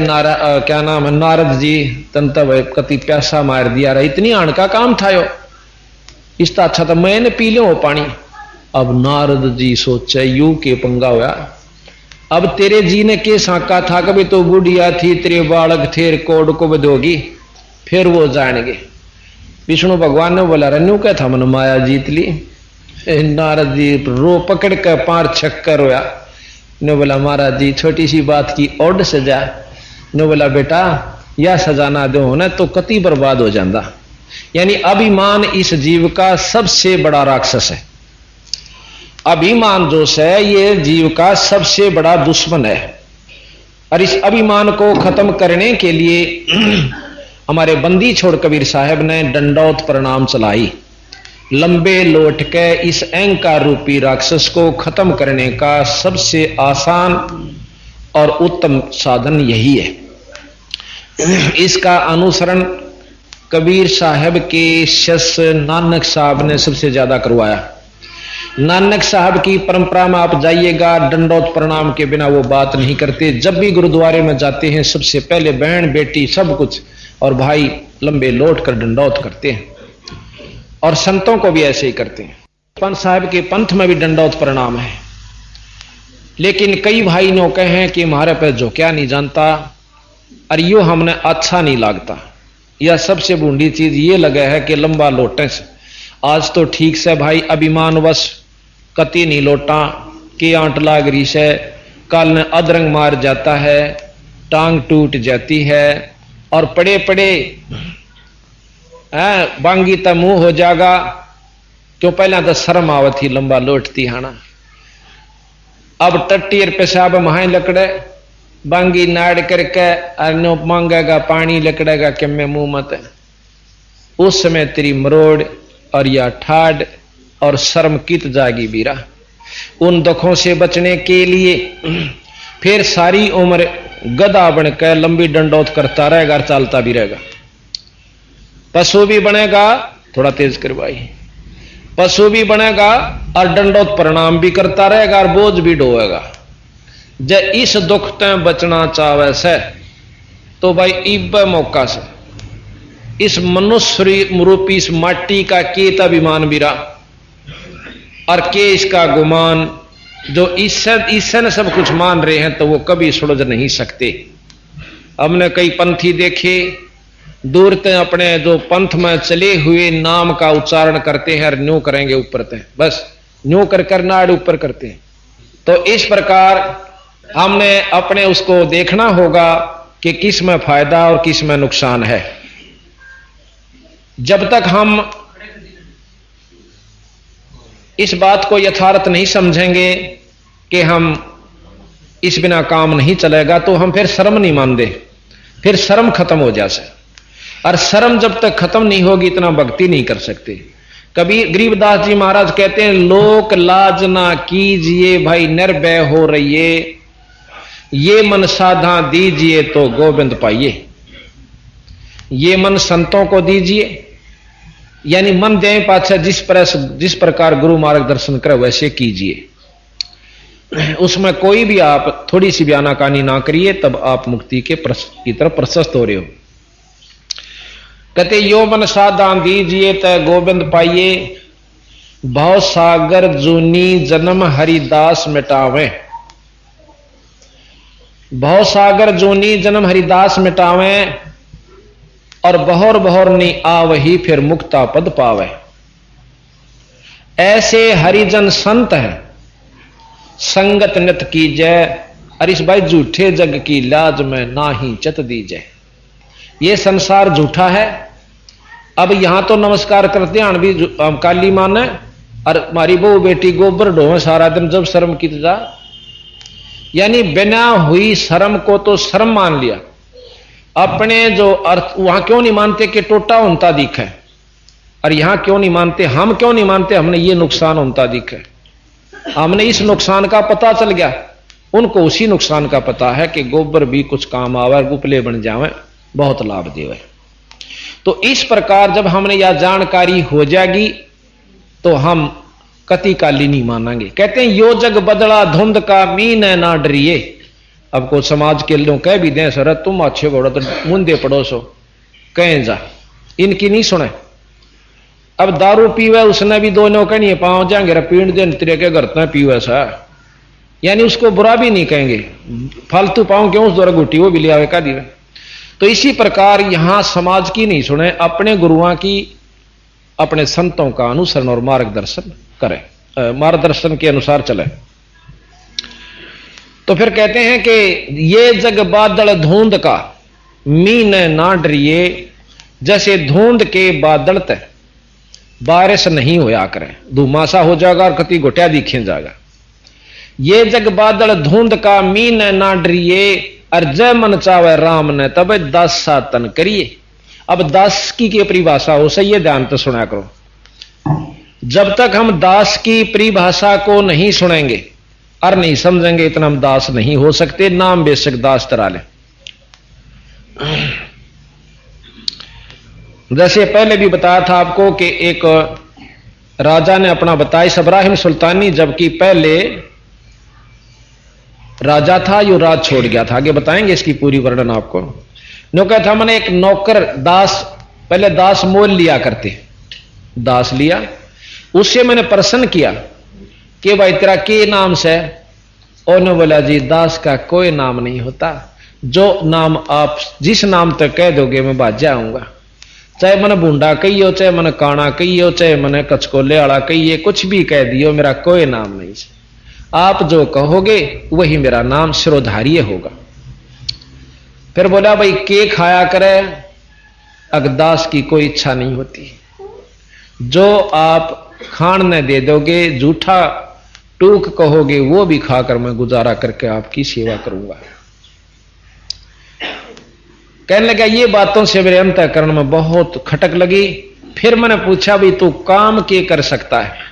क्या नाम है नारद जी तंत भाई कति प्यासा मार दिया रहा, इतनी आण का काम था यो, इसका अच्छा था मैंने पी लो वो पानी। अब नारद जी सोचे यू के पंगा हुआ, अब तेरे जी ने के साका था कभी तो बुढ़िया थी तेरे बालक थे कोड को बदोगी, फिर वो जानेंगे। विष्णु भगवान ने बोला रन्यू क्या था मन माया जीत ली। नारद जी रो पकड़ कर 5 छक्कर रोया। ने बोला महाराज जी छोटी सी बात की ओड सजा। ने बोला बेटा या सजा ना दो ना तो कति बर्बाद हो जाता। यानी अभिमान इस जीव का सबसे बड़ा राक्षस है। अभिमान जो है ये जीव का सबसे बड़ा दुश्मन है। और इस अभिमान को खत्म करने के लिए हमारे बंदी छोड़ कबीर साहब ने दंडौत प्रणाम चलाई। लंबे लोट के इस अहंकार रूपी राक्षस को खत्म करने का सबसे आसान और उत्तम साधन यही है। इसका अनुसरण कबीर साहब के शिष्य नानक साहब ने सबसे ज्यादा करवाया। नानक साहब की परंपरा में आप जाइएगा, दंडौत प्रणाम के बिना वो बात नहीं करते। जब भी गुरुद्वारे में जाते हैं सबसे पहले बहन बेटी सब कुछ और भाई लंबे लौट कर दंडौत करते हैं, और संतों को भी ऐसे ही करते हैं। पंत साहब के पंथ में भी दंडौत प्रणाम है। लेकिन कई भाई ने कहे कि हमारे पे जो क्या नहीं जानता और यो हमने अच्छा नहीं लगता। यह सबसे बूढ़ी चीज ये लगा है कि लंबा लोटे से आज तो ठीक से भाई अभिमानवश कति नहीं लौटा के आंट लाग रही से, कल ने अदरंग मार जाता है, टांग टूट जाती है और पड़े पड़े बांगी तो मुंह हो जाएगा। क्यों पहला तो शर्म आवत थी लंबा लोटती है ना, अब टट्टी पेशाब महाई लकड़े बांगी नाड़ करके अनो मांगेगा पानी लकड़ेगा कि मैं मुंह मत। उस समय तेरी मरोड़ और या ठाड और शर्म कित जागी बीरा। उन दुखों से बचने के लिए फिर सारी उम्र गधा बनकर लंबी दंडौत करता रहेगा और चालता भी रहेगा। पशु भी बनेगा, थोड़ा तेज कर भाई, पशु भी बनेगा और दंडौत प्रणाम भी करता रहेगा और बोझ भी ढोएगा। जब इस दुख ते बचना चाहे से तो भाई इब मौका से इस मनुष्य रूपी इस माटी का केत अभिमान बिरा और के इसका गुमान जो इससे न सब कुछ मान रहे हैं तो वो कभी सुलझ नहीं सकते। हमने कई पंथी देखे दूर ते अपने जो पंथ में चले हुए नाम का उच्चारण करते हैं और न्यू करेंगे ऊपर ते, बस न्यू कर नाड़ ऊपर करते हैं। तो इस प्रकार हमने अपने उसको देखना होगा कि किस में फायदा और किस में नुकसान है। जब तक हम इस बात को यथार्थ नहीं समझेंगे कि हम इस बिना काम नहीं चलेगा तो हम फिर शर्म नहीं मानते, फिर शर्म खत्म हो जाए। और शर्म जब तक खत्म नहीं होगी इतना भक्ति नहीं कर सकते। कबीर गरीबदास जी महाराज कहते हैं लोक लाज ना कीजिए भाई निर्भय हो रहिए, ये मन साधा दीजिए तो गोविंद पाइए। ये मन संतों को दीजिए, यानी मन दे पाछा जिस प्रकार गुरु मार्गदर्शन करे वैसे कीजिए। उसमें कोई भी आप थोड़ी सी भी आनाकानी ना करिए, तब आप मुक्ति की तरफ प्रशस्त हो रहे हो। कहते यो मन साधा दीजिए तो गोविंद पाइए, भव सागर जूनी जन्म हरिदास मिटावे। भव सागर जूनी जन्म हरिदास मिटावे और बहोर बहोर नी आवही फिर मुक्ता पद पावे। ऐसे हरिजन संत है संगत नित कीजय, और इस भाई झूठे जग की लाज में ना ही चत दीजय। ये संसार झूठा है। अब यहां तो नमस्कार करते हैं भी काली माने और हमारी बहू बेटी गोबर ढोवे सारा दिन, जब शर्म की जा, यानी बिना हुई शर्म को तो शर्म मान लिया। अपने जो अर्थ वहां क्यों नहीं मानते कि टोटा होता दिख है, और यहां क्यों नहीं मानते, हम क्यों नहीं मानते हमने ये नुकसान होता दिख है। हमने इस नुकसान का पता चल गया, उनको उसी नुकसान का पता है कि गोबर भी कुछ काम आवे, गुपले बन जावे, बहुत लाभ देवे। तो इस प्रकार जब हमने यह जानकारी हो जाएगी तो हम कति काली नहीं मानेंगे। कहते हैं यो जग बदला धुंध का मीन है ना डरिए, अब को समाज के लोग कह भी दें सर तुम अच्छे बड़ो तो मुंदे पड़ोसो कहें जा, इनकी नहीं सुने। अब दारू पीवे उसने भी दो नौकर नहीं पाओ जाएंगे पीण दिन तेरे के घर में पीवे सा, यानी उसको बुरा भी नहीं कहेंगे, फालतू पाऊं क्यों उस द्वारा गुटी वो भी ले आवे का दिवे। तो इसी प्रकार यहां समाज की नहीं सुने, अपने गुरुओं की अपने संतों का अनुसरण और मार्गदर्शन करें, मार्गदर्शन के अनुसार चले। तो फिर कहते हैं कि ये जग बादल धुंध का मीन ना डरिए, जैसे धुंध के बादल तय बारिश नहीं होया करे, धुमासा हो जाएगा और कति घोटिया दिखे जाएगा। ये जग बादल धुंध का मीन ना डरिए, और जय मन चावे राम ने तब दास सातन करिए। अब दास की परिभाषा हो सही है, ध्यान तो सुना करो। जब तक हम दास की परिभाषा को नहीं सुनेंगे और नहीं समझेंगे इतना हम दास नहीं हो सकते, नाम बेशक दास तरा ले। जैसे पहले भी बताया था आपको कि एक राजा ने अपना बताया, इब्राहिम सुल्तानी जबकि पहले राजा था, यो राज छोड़ गया था, आगे बताएंगे इसकी पूरी वर्णन आपको। नौकर था मैंने एक नौकर दास, पहले दास मोल लिया करते, दास लिया, उससे मैंने प्रश्न किया कि भाई तेरा के नाम से, और ने बोला जी दास का कोई नाम नहीं होता, जो नाम आप जिस नाम तक कह दोगे मैं बाज जाऊंगा, चाहे मैंने बूंडा कहियो, चाहे मैंने काना कहियो, चाहे मैंने कचकोले वाला कहिए, कुछ भी कह दियो, मेरा कोई नाम नहीं है, आप जो कहोगे वही मेरा नाम सिरोधार्य होगा। फिर बोला भाई के खाया करे, अगदास की कोई इच्छा नहीं होती, जो आप खान ने दे दोगे, जूठा टूक कहोगे वो भी खाकर मैं गुजारा करके आपकी सेवा करूंगा। कहने लगा ये बातों से मेरे अंतःकरण में बहुत खटक लगी। फिर मैंने पूछा भी तू काम के कर सकता है?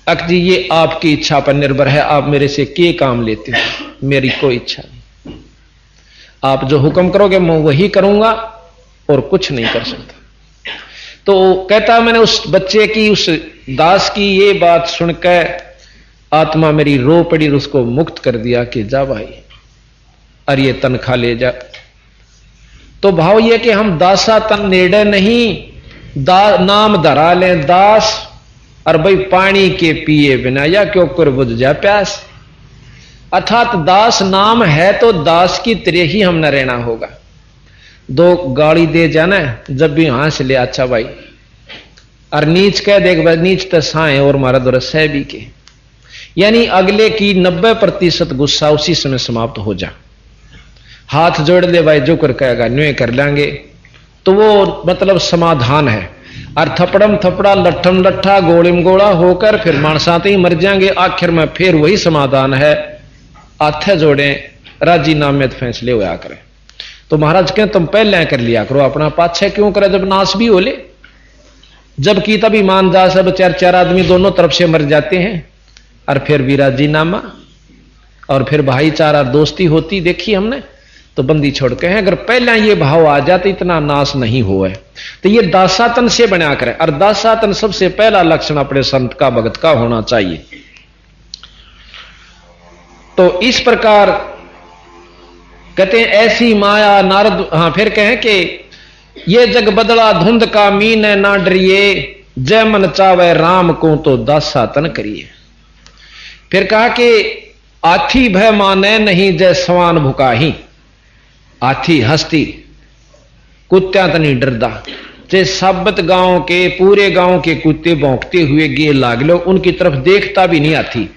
अक जी ये आपकी इच्छा पर निर्भर है, आप मेरे से के काम लेते हो, मेरी कोई इच्छा नहीं, आप जो हुक्म करोगे मैं वही करूंगा और कुछ नहीं कर सकता। तो कहता मैंने उस बच्चे की, उस दास की ये बात सुनकर आत्मा मेरी रो पड़ी, उसको मुक्त कर दिया कि जा भाई और ये तनख्वाह ले जा। तो भाव ये कि हम दासा तन निर्णय नहीं नाम धरा लें दास, और भाई पानी के पिए बिना या क्यों कर बुझ जा प्यास, अर्थात दास नाम है तो दास की तरह ही हम न रहना होगा। दो गाड़ी दे जाना जब भी हंस ले अच्छा भाई, और नीच कह देख भाई नीच तो साए और मारा दो सह भी के, यानी अगले की 90% गुस्सा उसी समय समाप्त हो जा। हाथ जोड़ ले भाई जो कर कहेगा न्यू कर लेंगे, तो वो मतलब समाधान है। और थपड़म थपड़ा लट्ठम लट्ठा गोलिम गोला होकर फिर मानसाते ही मर जाएंगे, आखिर में फिर वही समाधान है, हाथ जोड़े राजी नामे फैसले होया करें। तो महाराज कहें तुम पहले कर लिया करो, अपना पाछे क्यों करे जब नाश भी हो ले, जबकि तब ईमान जा सब चार चार आदमी दोनों तरफ से मर जाते हैं, और फिर भी राजी नामा और फिर भाईचारा दोस्ती होती देखी हमने, तो बंदी छोड़ के हैं। अगर पहले ये भाव आ जाते इतना नाश नहीं हुआ है। तो ये दासातन से बना करे, और दासातन सबसे पहला लक्षण अपने संत का भगत का होना चाहिए। तो इस प्रकार कहते हैं ऐसी माया नारद, हां फिर कहें कि ये जग बदला धुंध का मीन ना डरिए, जय मन चावे राम को तो दासातन करिए। फिर कहा कि आथी भय माने नहीं जय सवान भुकाही, हाथी हस्ती कुत्त्या तो नहीं डरदा, जे साबत गांव के पूरे गांव के कुत्ते भौंकते हुए गे लाग लो, उनकी तरफ देखता भी नहीं हाथी।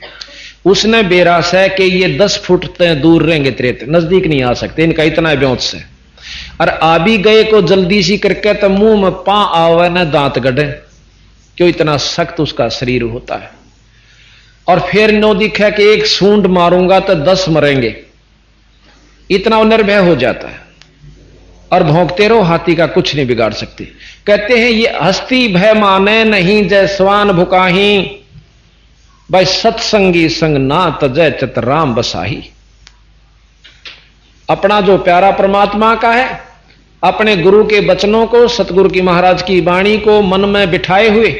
उसने बेरास है कि ये 10 फुट दूर रहेंगे, तेरे नजदीक नहीं आ सकते, इनका इतना ब्योंत से। और आ भी गए को जल्दी सी करके तो मुंह में पा आवे न दांत गढ़े, क्यों इतना सख्त उसका शरीर होता है। और फिर नो दिखा कि एक सूंड मारूंगा तो 10 मरेंगे, इतना निर्भय हो जाता है। और भौंकते रहो, हाथी का कुछ नहीं बिगाड़ सकते। कहते हैं ये हस्ती भय माने नहीं जय स्वान भुकाही, भाई सत्संगी संग ना तजय चत राम बसाही। अपना जो प्यारा परमात्मा का है, अपने गुरु के वचनों को, सतगुरु की महाराज की वाणी को मन में बिठाए हुए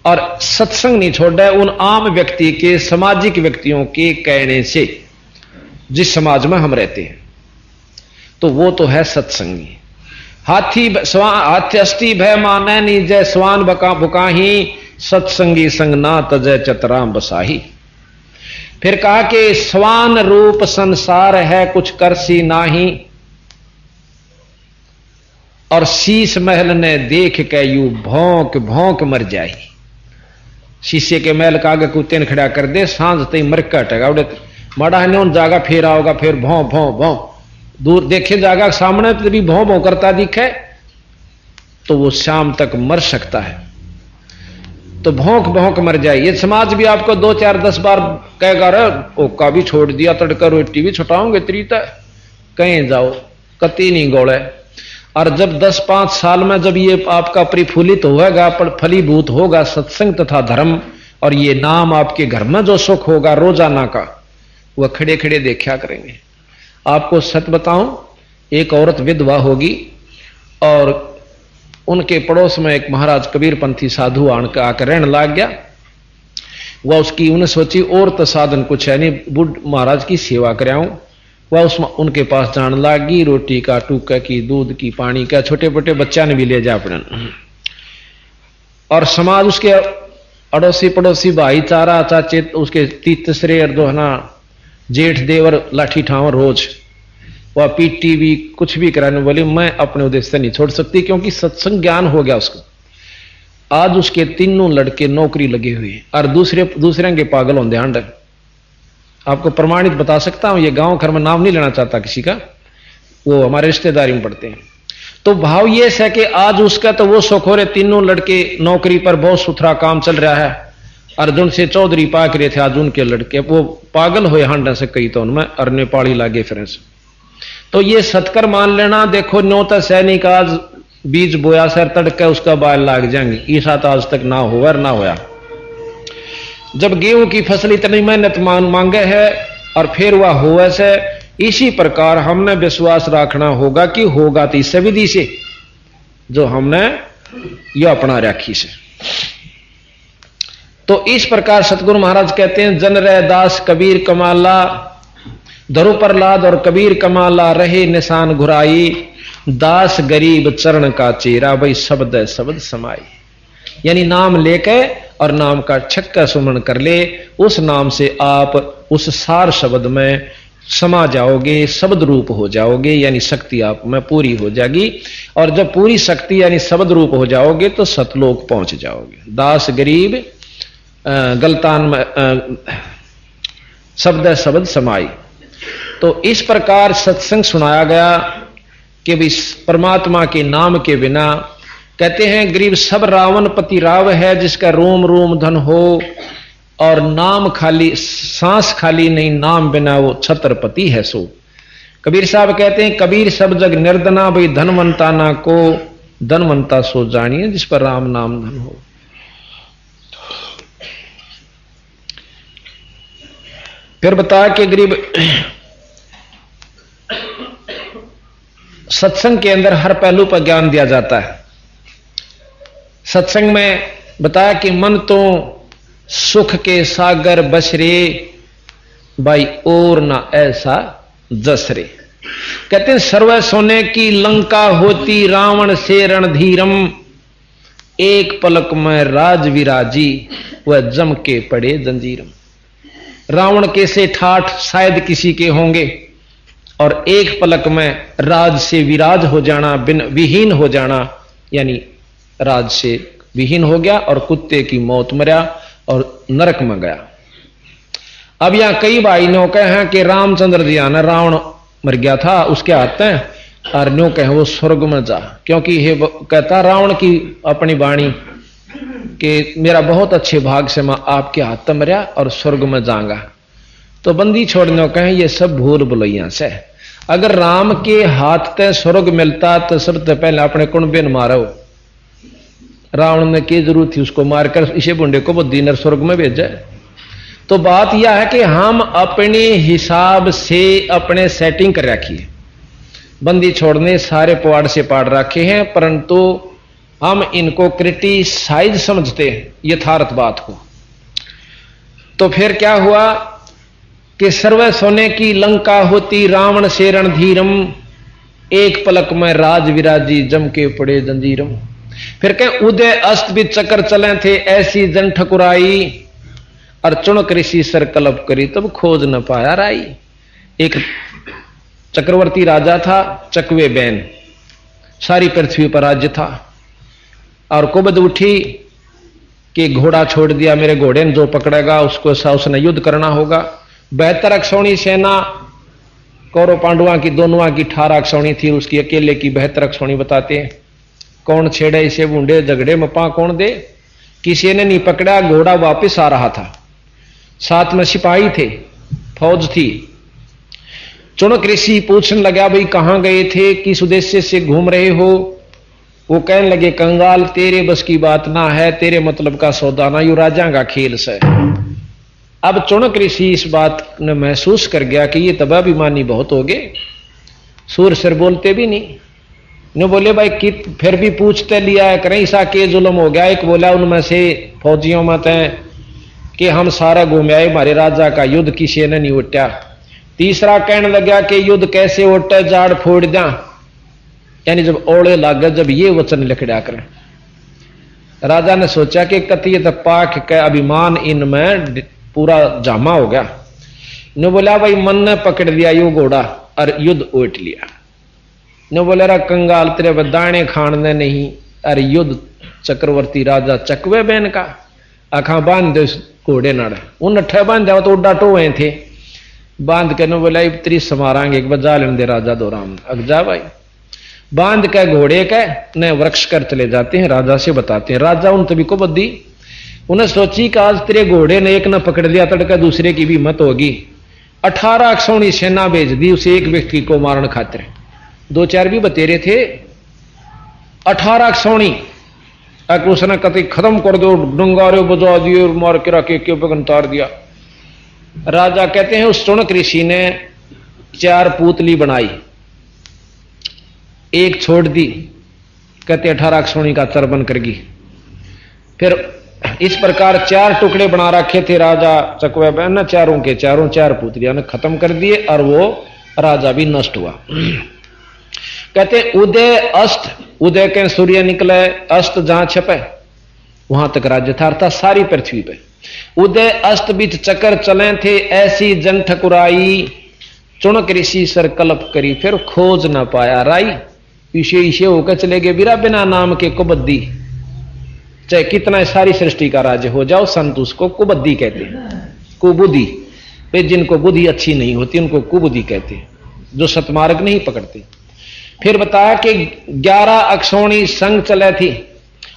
और सत्संग नहीं छोड़ रहे, उन आम व्यक्ति के, सामाजिक व्यक्तियों के कहने से जिस समाज में हम रहते हैं, तो वो तो है सत्संगी। हाथी अस्थि भय माने नीजय स्वान बुकाही, सत्संगी संग ना तजय चतराम बसाही। फिर कहा कि स्वान रूप संसार है कुछ करसी नाही, और शीश महल ने देख के यू भौंक भौंक मर जाई। शीशे के महल का आगे कुत्ते ने खड़ा कर दे, सांझ तई मरकट है उड़े माड़ा है उन जागा, फिर आओगा फिर भौं भौं भौं, दूर देखे जागा सामने तो भी भौं भौं करता दिखे, तो वो शाम तक मर सकता है। तो भौंक भौंक मर जाए। ये समाज भी आपको 2 4 10 बार कहेगा, रे ओका भी छोड़ दिया, तड़का रोटी भी छुटाओगे त्रीता, कहीं जाओ कति नहीं गोले। और जब 10-5 साल में जब ये आपका परिफुलित होगा, फलीभूत होगा सत्संग तथा धर्म, और ये नाम आपके घर में जो सुख होगा रोजाना का, वह खड़े खड़े देखा करेंगे। आपको सच बताऊं, एक औरत विधवा होगी और उनके पड़ोस में एक महाराज कबीरपंथी साधु आकर रहने लग गया। वह उसकी उन्हें सोची और तो साधन कुछ है नहीं, बुढ़ महाराज की सेवा कराऊं। वह उनके पास जान लागी, रोटी का टूका की, दूध की, पानी का, छोटे छोटे बच्चा ने भी ले जा अपने। और समाज उसके अड़ोसी पड़ोसी भाईचारा चाचे उसके तीसरे और दोहना जेठ देवर लाठी ठावर रोज वह पीटी भी कुछ भी कराने वाली, मैं अपने उद्देश्य से नहीं छोड़ सकती, क्योंकि सत्संग ज्ञान हो गया उसको। आज उसके 3 लड़के नौकरी लगे हुए और दूसरे के पागल होंगे हांड। आपको प्रमाणित बता सकता हूं, ये गांव घर में नाम नहीं लेना चाहता किसी का, वो हमारे रिश्तेदारी में पड़ते हैं। तो भाव ये है कि आज उसका तो वो सुख हो रहे, 3 लड़के नौकरी पर, बहुत सुथरा काम चल रहा है। अर्जुन से चौधरी पाक रहे थे आज उनके लड़के, वो पागल हुए हांडा से कई तो उनमें, और नेपाली लागे फिर। तो ये सतकर मान लेना, देखो न्योता सैनिक आज बीज बोया सर तड़के उसका बाल लाग जाएंगे, ईसा तो आज तक ना हुआ ना होया। जब गेहूं की फसल इतनी मेहनत मांगे है और फिर वह हुआ से, इसी प्रकार हमने विश्वास रखना होगा कि होगा तो इस विधि से जो हमने यह अपना रखी से। तो इस प्रकार सतगुरु महाराज कहते हैं, जन रे दास कबीर कमाला, धरु प्रहलाद और कबीर कमाला रहे निशान घुराई, दास गरीब चरण का चेरा भाई शब्द शब्द समाई। यानी नाम लेके और नाम का छक्का सुमन कर ले, उस नाम से आप उस सार शब्द में समा जाओगे, शब्द रूप हो जाओगे, यानी शक्ति आप में पूरी हो जाएगी। और जब पूरी शक्ति यानी शब्द रूप हो जाओगे तो सतलोक पहुंच जाओगे। दास गरीब गलतान में शब्द शब्द समाई। तो इस प्रकार सत्संग सुनाया गया कि भी परमात्मा के नाम के बिना, कहते हैं गरीब सब रावण पति राव है, जिसका रोम रोम धन हो, और नाम खाली सांस खाली नहीं, नाम बिना वो छत्रपति है सो। कबीर साहब कहते हैं, कबीर सब जग निर्धना भाई धनवंता ना को, धनवंता सो जानिए जिस पर राम नाम धन हो। फिर बताया कि गरीब सत्संग के अंदर हर पहलू पर ज्ञान दिया जाता है। सत्संग में बताया कि मन तो सुख के सागर बसरे भाई और ना ऐसा जसरे। कहते हैं सर्व सोने की लंका होती रावण से रणधीरम, एक पलक में राज विराजी वह जम के पड़े जंजीरम। रावण के से ठाठ शायद किसी के होंगे, और एक पलक में राज से विराज हो जाना, विहीन हो जाना, यानी राज से विहीन हो गया और कुत्ते की मौत मरा और नरक में गया। अब यहां कई भाई नो कहे हैं कि रामचंद्र जी आना रावण मर गया था उसके हाथ में, और न्यो कहे वो स्वर्ग में जा, क्योंकि हे कहता रावण की अपनी वाणी कि मेरा बहुत अच्छे भाग से मैं आपके हाथ में मरा और स्वर्ग में जाऊंगा। तो बंदी छोड़ने कहें ये सब भूल भुलैया से। अगर राम के हाथ ते स्वर्ग मिलता तो सबसे पहले अपने कुंबे न मारो। रावण ने की जरूरत थी उसको मारकर इसे बुंडे को बुद्धि नर स्वर्ग में भेजा। तो बात यह है कि हम अपने हिसाब से अपने सेटिंग कर रखिए। बंदी छोड़ने सारे पवाड़ से पाड़ रखे हैं, परंतु हम इनको क्रिटिसाइज समझते हैं यथार्थ बात को। तो फिर क्या हुआ, कि सर्व सोने की लंका होती रावण से रणधीरम, एक पलक में राज विराजी जम के पड़े जंजीरम। फिर कहें उदय अस्त भी चक्कर चले थे ऐसी जन ठकुराई, और चुनक ऋषि सर कल्प करी तब खोज न पाया राई। एक चक्रवर्ती राजा था, चकवे बैन, सारी पृथ्वी पर राज्य था, और कुबद उठी कि घोड़ा छोड़ दिया, मेरे घोड़े ने जो पकड़ेगा उसको उसने युद्ध करना होगा। 72 अक्षौणी सेना, कौरव पांडुआ की दोनों की 18 अक्षौणी थी, उसकी अकेले की 72 अक्षौणी बताते हैं। कौन छेड़े इसे बूंदे झगड़े में पा कौन दे, किसी ने नहीं पकड़ा। घोड़ा वापस आ रहा था, साथ में सिपाही थे, फौज थी। चुनक ऋषि पूछने लगा, भाई कहां गए थे, किस उद्देश्य से घूम रहे हो? वो कहने लगे, कंगाल तेरे बस की बात ना है, तेरे मतलब का सौदा ना, यू राजा का खेल से। अब चुनक ऋषि इस बात ने महसूस कर गया कि ये तबाभिमानी बहुत हो गए, सूर सिर बोलते भी नहीं। ने बोले, भाई कित फिर भी पूछते लिया है, करें सा के जुल्म हो गया। एक बोला उनमें से फौजियों में तय कि हम सारा घूम आए, हमारे राजा का युद्ध किसी ने नहीं उठा। तीसरा कहने लगा कि युद्ध कैसे उठे, जाड़ फोड़ दिया, यानी जब ओले लागे, जब ये वचन लिखड़ा करें। राजा ने सोचा कि कतियत पाक का अभिमान इनमें पूरा जामा हो गया। ने बोला, भाई मन ने पकड़ लिया यू घोड़ा और युद्ध उठ लिया। ने बोले, रा कंगाल तेरे बदाने खाने नहीं, अरे युद्ध चक्रवर्ती राजा चकवे बैन का, आखा बांध दे घोड़े नाड़, उन अठे बांध तो उड्डा टोए थे, बांध के ने बोला इतरी समारांगे एक बजा लेने दे राजा दो राम। अगजा भाई बांध के घोड़े के ने वृक्ष कर चले जाते हैं, राजा से बताते हैं। राजा उन तभी को बद्दी, उन्हें सोची कि आज तेरे घोड़े ने एक न पकड़ लिया तड़का दूसरे की भी मत होगी। 18 अक्षौणी सेना भेज दी उसे एक व्यक्ति को मारने खातिर, 2-4 भी बतेरे थे। 18 अक्षौणी उसने कति खत्म कर दो, डंगारे बजा दिए, मार के रखे के पगन तार दिया। राजा कहते हैं उस चुनक ऋषि ने 4 पुतली बनाई, एक छोड़ दी, कहते 18 अक्षौणी का चर बन कर गई। फिर इस प्रकार 4 टुकड़े बना रखे थे राजा चकवा बैन ने, चारों के चारों 4 पुतलियां ने खत्म कर दिए और वो राजा भी नष्ट हुआ। कहते उदय अस्त, उदय के सूर्य निकले, अस्त जहां छपे वहां तक राज्य था, अर्थात सारी पृथ्वी पे। उदय अस्त बीच चक्कर चले थे ऐसी जन ठकुराई, चुनक ऋषि सर कल्प करी फिर खोज न पाया राई। इसे इसे होकर चले गए बिरा बिना नाम के कुबद्दी, चाहे कितना सारी सृष्टि का राज्य हो जाओ, संत उसको कुबद्दी कहते हैं, कुबुद्धि। वे जिनको बुद्धि अच्छी नहीं होती उनको कुबुद्धि कहते हैं, जो सतमार्ग नहीं पकड़ते। फिर बताया कि 11 अक्षौणी संग चले थी,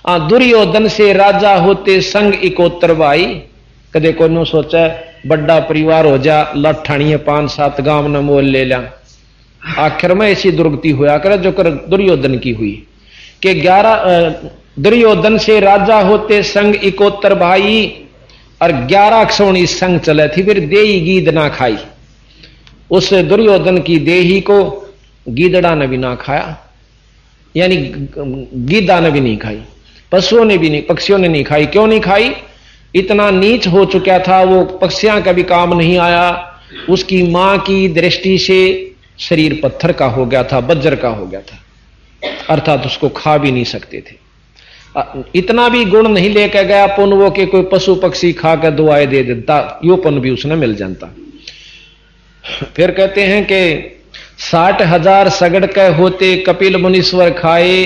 दुर्योधन से राजा होते संग इकोत्तर भाई। कदे को नो सोचा बड़ा परिवार हो जा, लठाणी 5-7 गांव न मोल ले ला। आखिर में ऐसी दुर्गति हुआ करे जो कर दुर्योधन की हुई कि 11 दुर्योधन से राजा होते संग इकोत्तर भाई, और 11 अक्षौणी संग चले थी। फिर देही गीद ना खाई, उस दुर्योधन की देही को गीदड़ा ने भी ना खाया, यानी गीदा ने भी नहीं खाई, पशुओं ने भी नहीं, पक्षियों ने नहीं खाई। क्यों नहीं खाई? इतना नीच हो चुका था वो, पक्षियां का भी काम नहीं आया। उसकी मां की दृष्टि से शरीर पत्थर का हो गया था, बज्र का हो गया था, अर्थात उसको खा भी नहीं सकते थे। इतना भी गुण नहीं लेकर गया पुन वो के कोई पशु पक्षी खा कर दुआएं दे देता, यो पुन भी उसने मिल जाता। फिर कहते हैं कि 60,000 सगड़ के होते कपिल मुनीश्वर खाए,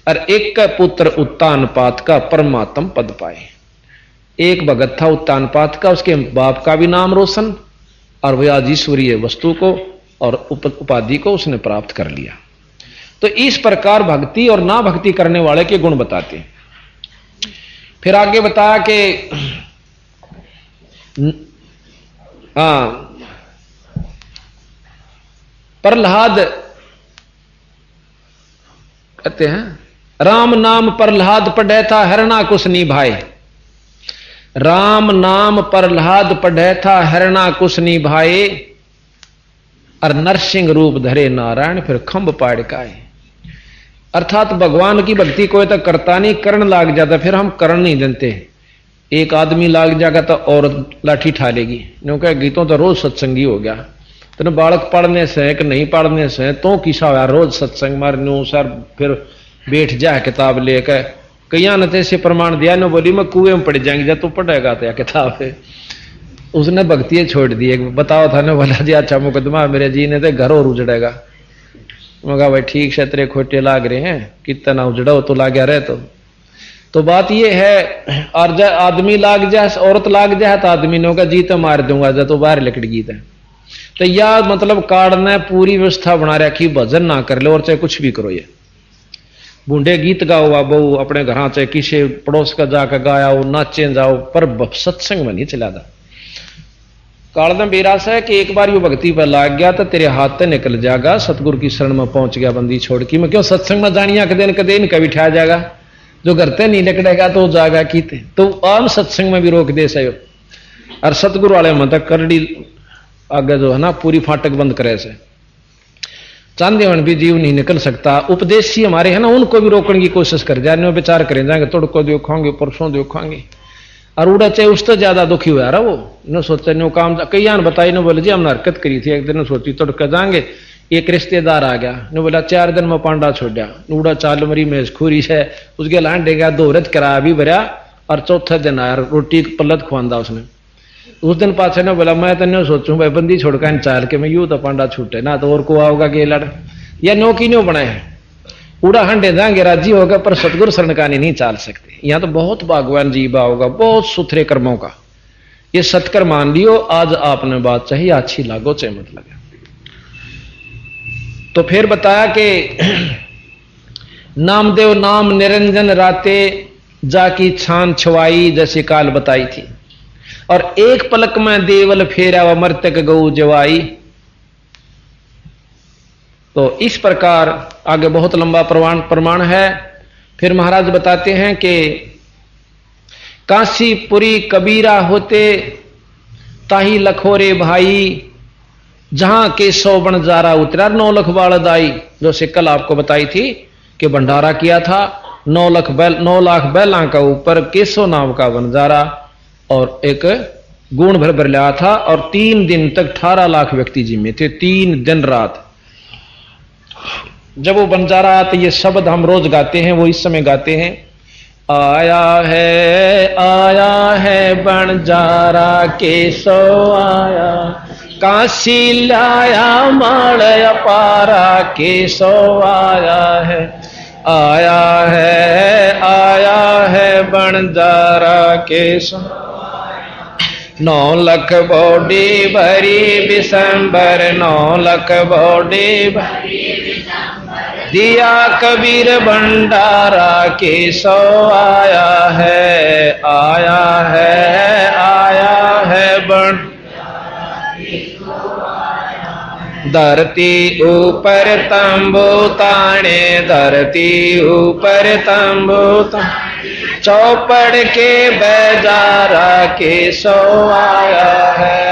और एक का पुत्र उत्तानपात का परमात्म पद पाए। एक भगत था उत्तानपात का, उसके बाप का भी नाम रोशन, और वह आज ईश्वरीय वस्तु को और उपाधि को उसने प्राप्त कर लिया। तो इस प्रकार भक्ति और ना भक्ति करने वाले के गुण बताते हैं। फिर आगे बताया कि प्रहलाद कहते हैं राम नाम प्रहलाद पढ़े था हरणा कुछ निभाए, राम नाम प्रहलाद पढ़े था हरणा कुछ निभाए, और नरसिंह रूप धरे नारायण फिर खंभ पाड़ काए। अर्थात भगवान की भक्ति कोई तो करता नहीं, करण लाग जाता, फिर हम करण नहीं देते। एक आदमी लाग जाएगा तो औरत लाठी ठा लेगी। क्योंकि गीतों तो रोज सत्संगी हो गया, तेने बालक पढ़ने से कि नहीं पढ़ने से तो किसा हुआ रोज सत्संग मारने सर फिर बैठ जा किताब लेकर। कईया ने ऐसे प्रमाण दिया न, बोली मैं कुएं में पड़ जाएंगे जब तू पढ़ेगा तो या किताब है। उसने भक्ति छोड़ दी। बताओ था ना, बोला जी अच्छा मुकदमा मेरे जी ने तो घर और उजड़ेगा। मैं कहा भाई ठीक से तेरे खोटे लाग रहे हैं, कितना उजड़ो तो लाग रहे। तो बात ये है, और जब आदमी लाग जाए औरत लाग जाए तो आदमी ने कहा जी तो मार दूंगा जब तो बाहर लिकट गई था। तो या मतलब कार्ड ने पूरी व्यवस्था बना रखी, भजन ना कर लो और चाहे कुछ भी करो। ये बूढ़े गीत गाओ बहु अपने घर, चाहे किसी पड़ोस का जाकर गाया नाचे जाओ, पर सत्संग में नहीं चला था। काल बेरास है कि एक बार यू भक्ति पर लाग गया तो तेरे हाथ से निकल जाएगा, सतगुरु की शरण में पहुंच गया बंदी छोड़ की। मैं क्यों सत्संग में जानिया कदे न कभी ठा जाएगा, जो करते नहीं निकलेगा तो जाएगा कीते। तो आम सत्संग में भी रोक दे सो, और सतगुरु वाले में तक करड़ी आगे जो है ना पूरी फाटक बंद करे से चांदे वन भी जीव नहीं निकल सकता। उपदेशी हमारे है ना, उनको भी रोकने की कोशिश कर जाए, विचार करें जाएंगे तोड़को देखोगे परसों देखोगे, और उड़ा चाहे उससे ज्यादा दुखी हुआ रहा वो न सोचे नो काम। कई आन बताई न बोले जी हमने हरकत करी थी एक दिन, सोची तोड़कर जाएंगे। एक रिश्तेदार आ गया न, बोला 4 दिन में पांडा छोड़ा, उड़ा चाल मरी में खूरी है उसके लांडे गया, 2 व्रत कराया भी भरा, और चौथा दिन आया रोटी पल्लत खुआंदा उसने। उस दिन पाछे ने बोला मैं तो सोचूं भाई बंदी छोड़कर चाल के मैं यूं तो पांडा छूटे ना, तो और को आओगा कि लड़ या नो की नो बनाए हैं। उड़ा हंडे जाएंगे राजी होगा, पर सतगुरु शरणकानी नहीं चाल सकते। यहाँ तो बहुत भगवान जीवा होगा, बहुत सुथरे कर्मों का। ये सत्कर मान लियो, आज आपने बात चाहिए अच्छी लागो चाहे मत लगे। तो फिर बताया कि नामदेव नाम निरंजन राते जाकी छान छवाई, जैसे काल बताई थी। और एक पलक में देवल फेरा व मर्तक गऊ जवाई। तो इस प्रकार आगे बहुत लंबा प्रमाण है। फिर महाराज बताते हैं कि काशीपुरी कबीरा होते ताही लखोरे भाई, जहां के 100 बंजारा उतरा 9 लाख बालदाई। जो सिक्कल आपको बताई थी कि भंडारा किया था 9 लाख बैला का ऊपर केसो नाम का बंजारा, और एक गुण भर लिया था। और 3 दिन तक 18 लाख व्यक्ति जिम्मे थे, 3 दिन रात। जब वो बंजारा आते, ये शब्द हम रोज गाते हैं, वो इस समय गाते हैं। आया है बंजारा केसो आया, काशी लाया माल अपारा केसो आया है बंजारा केसो। 9 लाख बॉडी भरी विशंबर, 9 लाख बॉडी भरी दिया कबीर भंडारा केसो आया है धरती ऊपर तंबू ताने, धरती ऊपर तंबू ताने, चौपड़ के बेजारा केसो आया है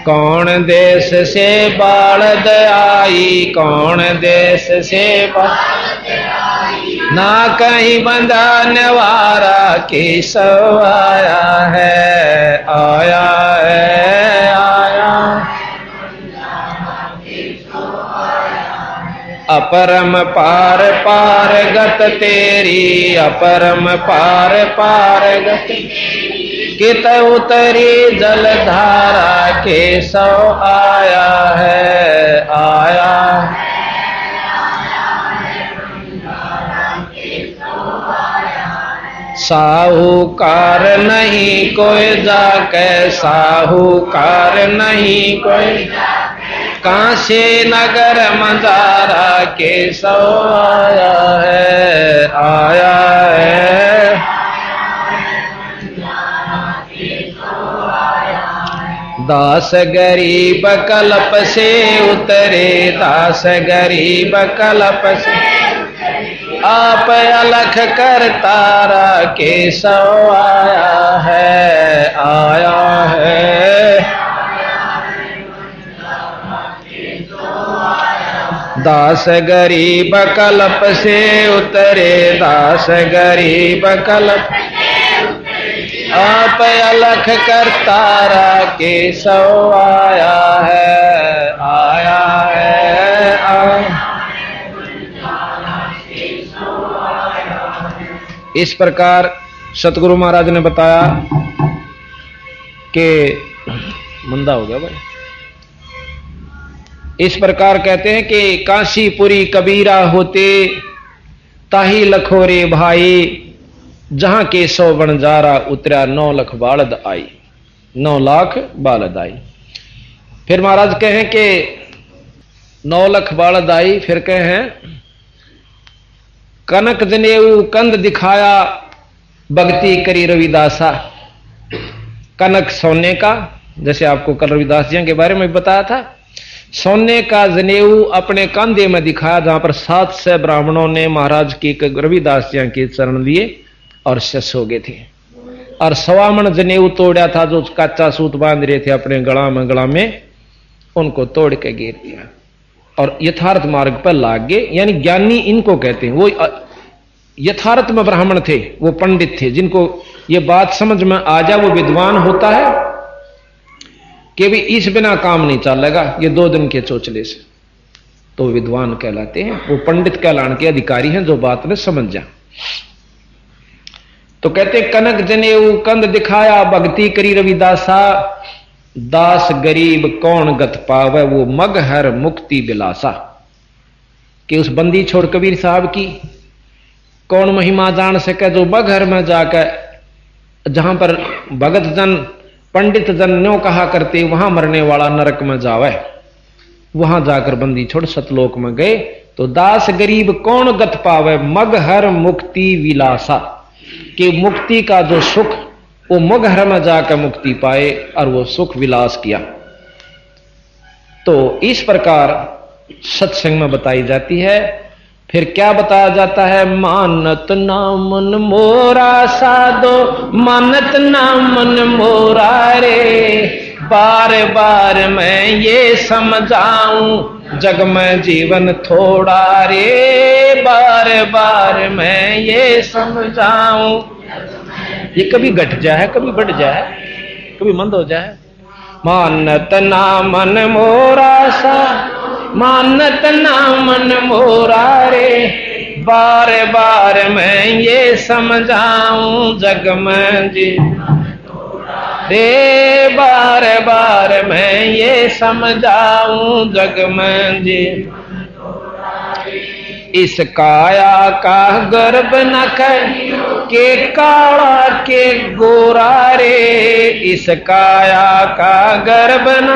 कौन देश से बालद आई, कौन देश से बालद आई, ना कहीं बंधा नवारा केसो आया है अपरम पार पार गत तेरी, अपरम पार पार गत कित उतरी जलधारा केसो आया है साहूकार नहीं कोई जाके, साहूकार नहीं कोई काशी नगर मंदारा केसो आया है दास गरीब कल्प से उतरे, दास गरीब कल्प से आप अलख कर तारा केसो आया है दास गरीब कल्प से उतरे, दास गरीब कल्प आप अलख करतारा केशव आया है, आया है, आया। इस प्रकार सतगुरु महाराज ने बताया कि मंदा हो गया भाई। इस प्रकार कहते हैं कि काशीपुरी कबीरा होते ताही लखोरे भाई, जहां केशव बंजारा उतरा 9 लाख बालद आई, 9 लाख बालद आई। फिर महाराज कहें कि 9 लाख बालद आई, फिर कहें कनक जनेऊ कंद दिखाया भक्ति करी रविदासा। कनक सोने का, जैसे आपको कल रविदास जी के बारे में बताया था, सोने का जनेऊ अपने कंधे में दिखाया, जहां पर 700 ब्राह्मणों ने महाराज की रविदास जी के चरण लिए और शस हो गए थे। और 1.25 मन जनेऊ तोड़ा था, जो कच्चा सूत बांध रहे थे अपने गला में, उनको तोड़ के गिर दिया और यथार्थ मार्ग पर लाग गए। यानी ज्ञानी इनको कहते हैं, वो यथार्थ में ब्राह्मण थे, वो पंडित थे, जिनको ये बात समझ में आ जाए, वो विद्वान होता है कि भी इस बिना काम नहीं चलेगा, ये 2 दिन के चोचले से, तो विद्वान कहलाते हैं। वो पंडित कहलाने के अधिकारी हैं, जो बात में समझ जाए। तो कहते कनक जनेऊ कंद दिखाया भक्ति करी रविदासा, दास गरीब कौन गत पावे, वो मग हर मुक्ति बिलासा। कि उस बंदी छोड़ कबीर साहब की कौन महिमा जान सके, जो मगहर में जाकर, जहां पर भगत जन पंडित जन न्यों कहा करते वहां मरने वाला नरक में जावे, वहां जाकर बंदी छोड़ सतलोक में गए। तो दास गरीब कौन गत पावे, मग हर मुक्ति विलासा। कि मुक्ति का जो सुख, वो मगहर में जाकर मुक्ति पाए और वो सुख विलास किया। तो इस प्रकार सत्संग में बताई जाती है। फिर क्या बताया जाता है, मानत ना मन मोरा साधो, मानत ना मन मोरा रे, बार बार मैं ये समझाऊं जग में जीवन थोड़ा रे, बार बार मैं ये समझाऊं। ये कभी घट जाए, कभी बढ़ जाए, कभी मंद हो जाए। मानत ना मन मोरा सा, मानत ना मन मोरा रे, बार बार मैं ये समझाऊं जग में जीवन रे, बार बार मैं ये समझाऊं जग में जीवन। इस काया का गर्भ न कर के काला के गोरा रे, इस काया का गर्भ न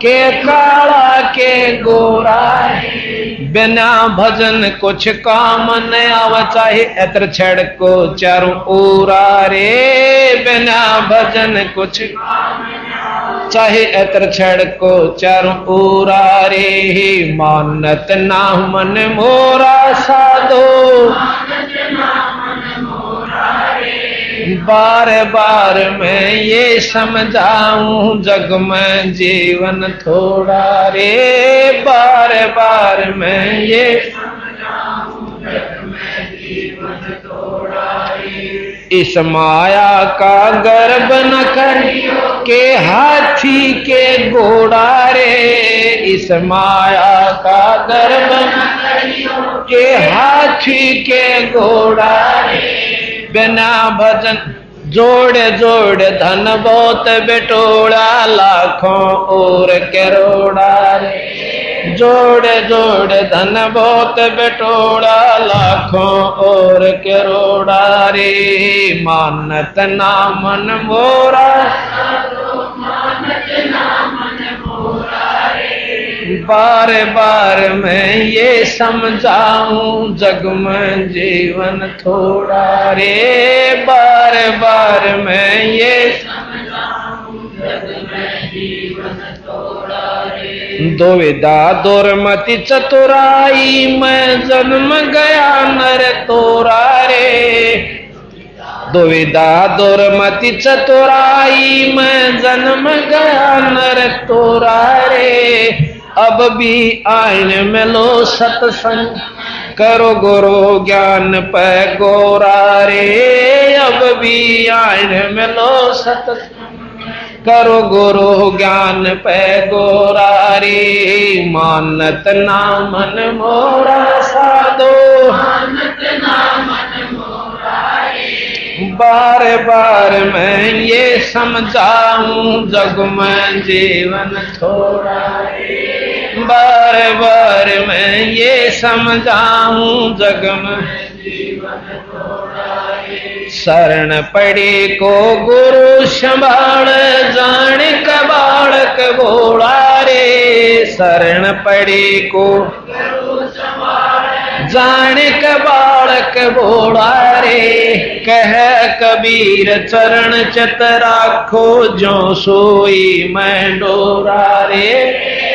के काला के गोरा रे, बिना भजन कुछ काम न आव, चाहे एतर छेड़ को चारों ओरा रे, बिना भजन कुछ चाहे एतर छेड़ को चारों ओरा रे, मानत ना मन मोरा साधो, बार बार मैं ये समझाऊं जग में जीवन थोड़ा रे, बार बार मैं ये समझाऊं जग में जीवन थोड़ा रे। इस माया का गर्भ न कर के हाथी के घोड़ा रे, इस माया का गर्भ न कर के हाथी के घोड़ा रे, बिना भजन जोड़े जोड़े धन बहुत बेटोड़ा, लाखों और करोड़ा रे, जोड़े जोड़े धन बहुत बेटोड़ा, लाखों और करोड़ा रे, मानत ना मन मोरा, मानत ना मन मोरा रे, बार बार मैं ये समझाऊं जग में जीवन थोड़ा रे, बार बार मैं ये समझाऊं जग में जीवन थोड़ा रे। दुविधा दुर्मति चतुराई में जन्म गया नर तोरा रे, दुविधा दुर्मति चतुराई में जन्म गया नर तोरा रे, अब भी आइन में लो सत्संग, करो गुरु ज्ञान पे गोरा रे। अब भी आइन में लो सत्संग, करो गुरु ज्ञान पे गोरा रे। मानत ना मन मोरा साधो, मानत ना मन मोरा रे। बार बार मैं ये समझाऊं, जग में जीवन थोड़ा रे। बार बार मैं ये समझाऊं, जग में जीवन थोड़ा रे। शरण पड़ी को गुरु संभाल, जान का बालक बोला रे। शरण पड़ी को गुरु संभाल, जान का बालक बोला रे। कह कबीर चरण चित राखो, जो सोई मैं डोरा रे।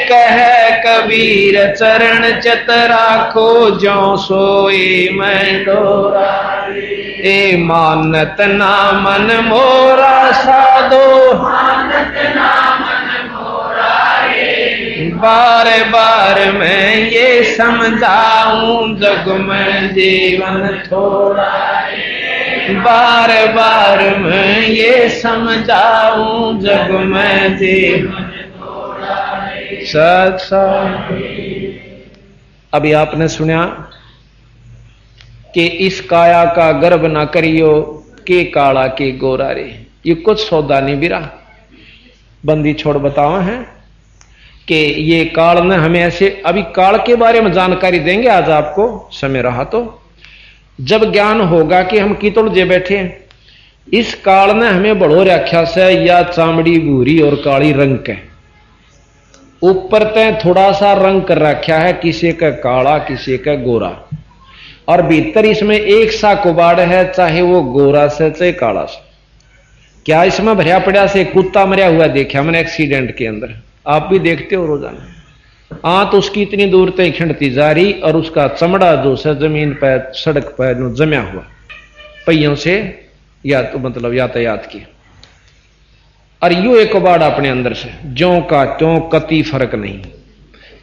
कह कबीर चरण चित राखो, जो सोई मैं डोरा रे। ए मानत ना मन मोरा साधो, मानत ना मन मोरा रे। बार बार मैं ये समझाऊं, जग में जीवन थोड़ा रे। बार बार मैं ये समझाऊं, जग में जीवन थोड़ा रे। सत्संग। अभी आपने सुना कि इस काया का गर्भ ना करियो, के काला के गोरा रे। ये कुछ सौदा नहीं बिरा, बंदी छोड़ बताओ है कि ये काल ने हमें ऐसे। अभी काल के बारे में जानकारी देंगे आज आपको, समय रहा तो। जब ज्ञान होगा कि हम कितुल जे बैठे हैं, इस काल ने हमें बड़ो रखा से या चामड़ी भूरी और काली रंग के ऊपर तय थोड़ा सा रंग कर रखा है, किसी का काला किसी का गोरा, और भीतर इसमें एक सा कुबाड़ है, चाहे वो गोरा से चाहे काला से। क्या इसमें भरिया पड़ा से कुत्ता मरिया हुआ देखा मैंने एक्सीडेंट के अंदर, आप भी देखते हो रोजाना। आंत उसकी इतनी दूर तक खिंडती जा रही, और उसका चमड़ा जो है जमीन पर सड़क पर जमा हुआ पहियों से, या तो मतलब यातायात की। और यू एक कबाड़ अपने अंदर से ज्यों का त्यों, कति फर्क नहीं।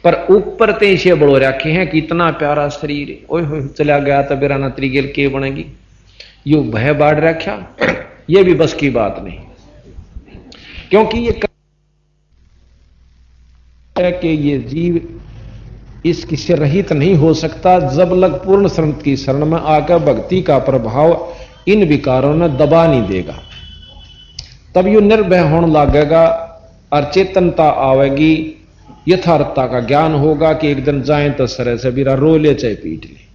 पर ऊपर ते इसे बड़ो रखे हैं कि इतना प्यारा शरीर, ओए हो चला गया तो बेराना त्रिगेल के बनेगी। यू भय बाढ़ रखा, ये भी बस की बात नहीं, क्योंकि ये है कि ये जीव इससे रहित नहीं हो सकता जब लग पूर्ण शरण की शरण में आकर भक्ति का प्रभाव इन विकारों ने दबा नहीं देगा। तब यू निर्भय होने लगेगा और चेतनता आवेगी, यथार्थता का ज्ञान होगा कि एक दिन जाए तो सरे से बिरा रो ले चाहे पीट ले।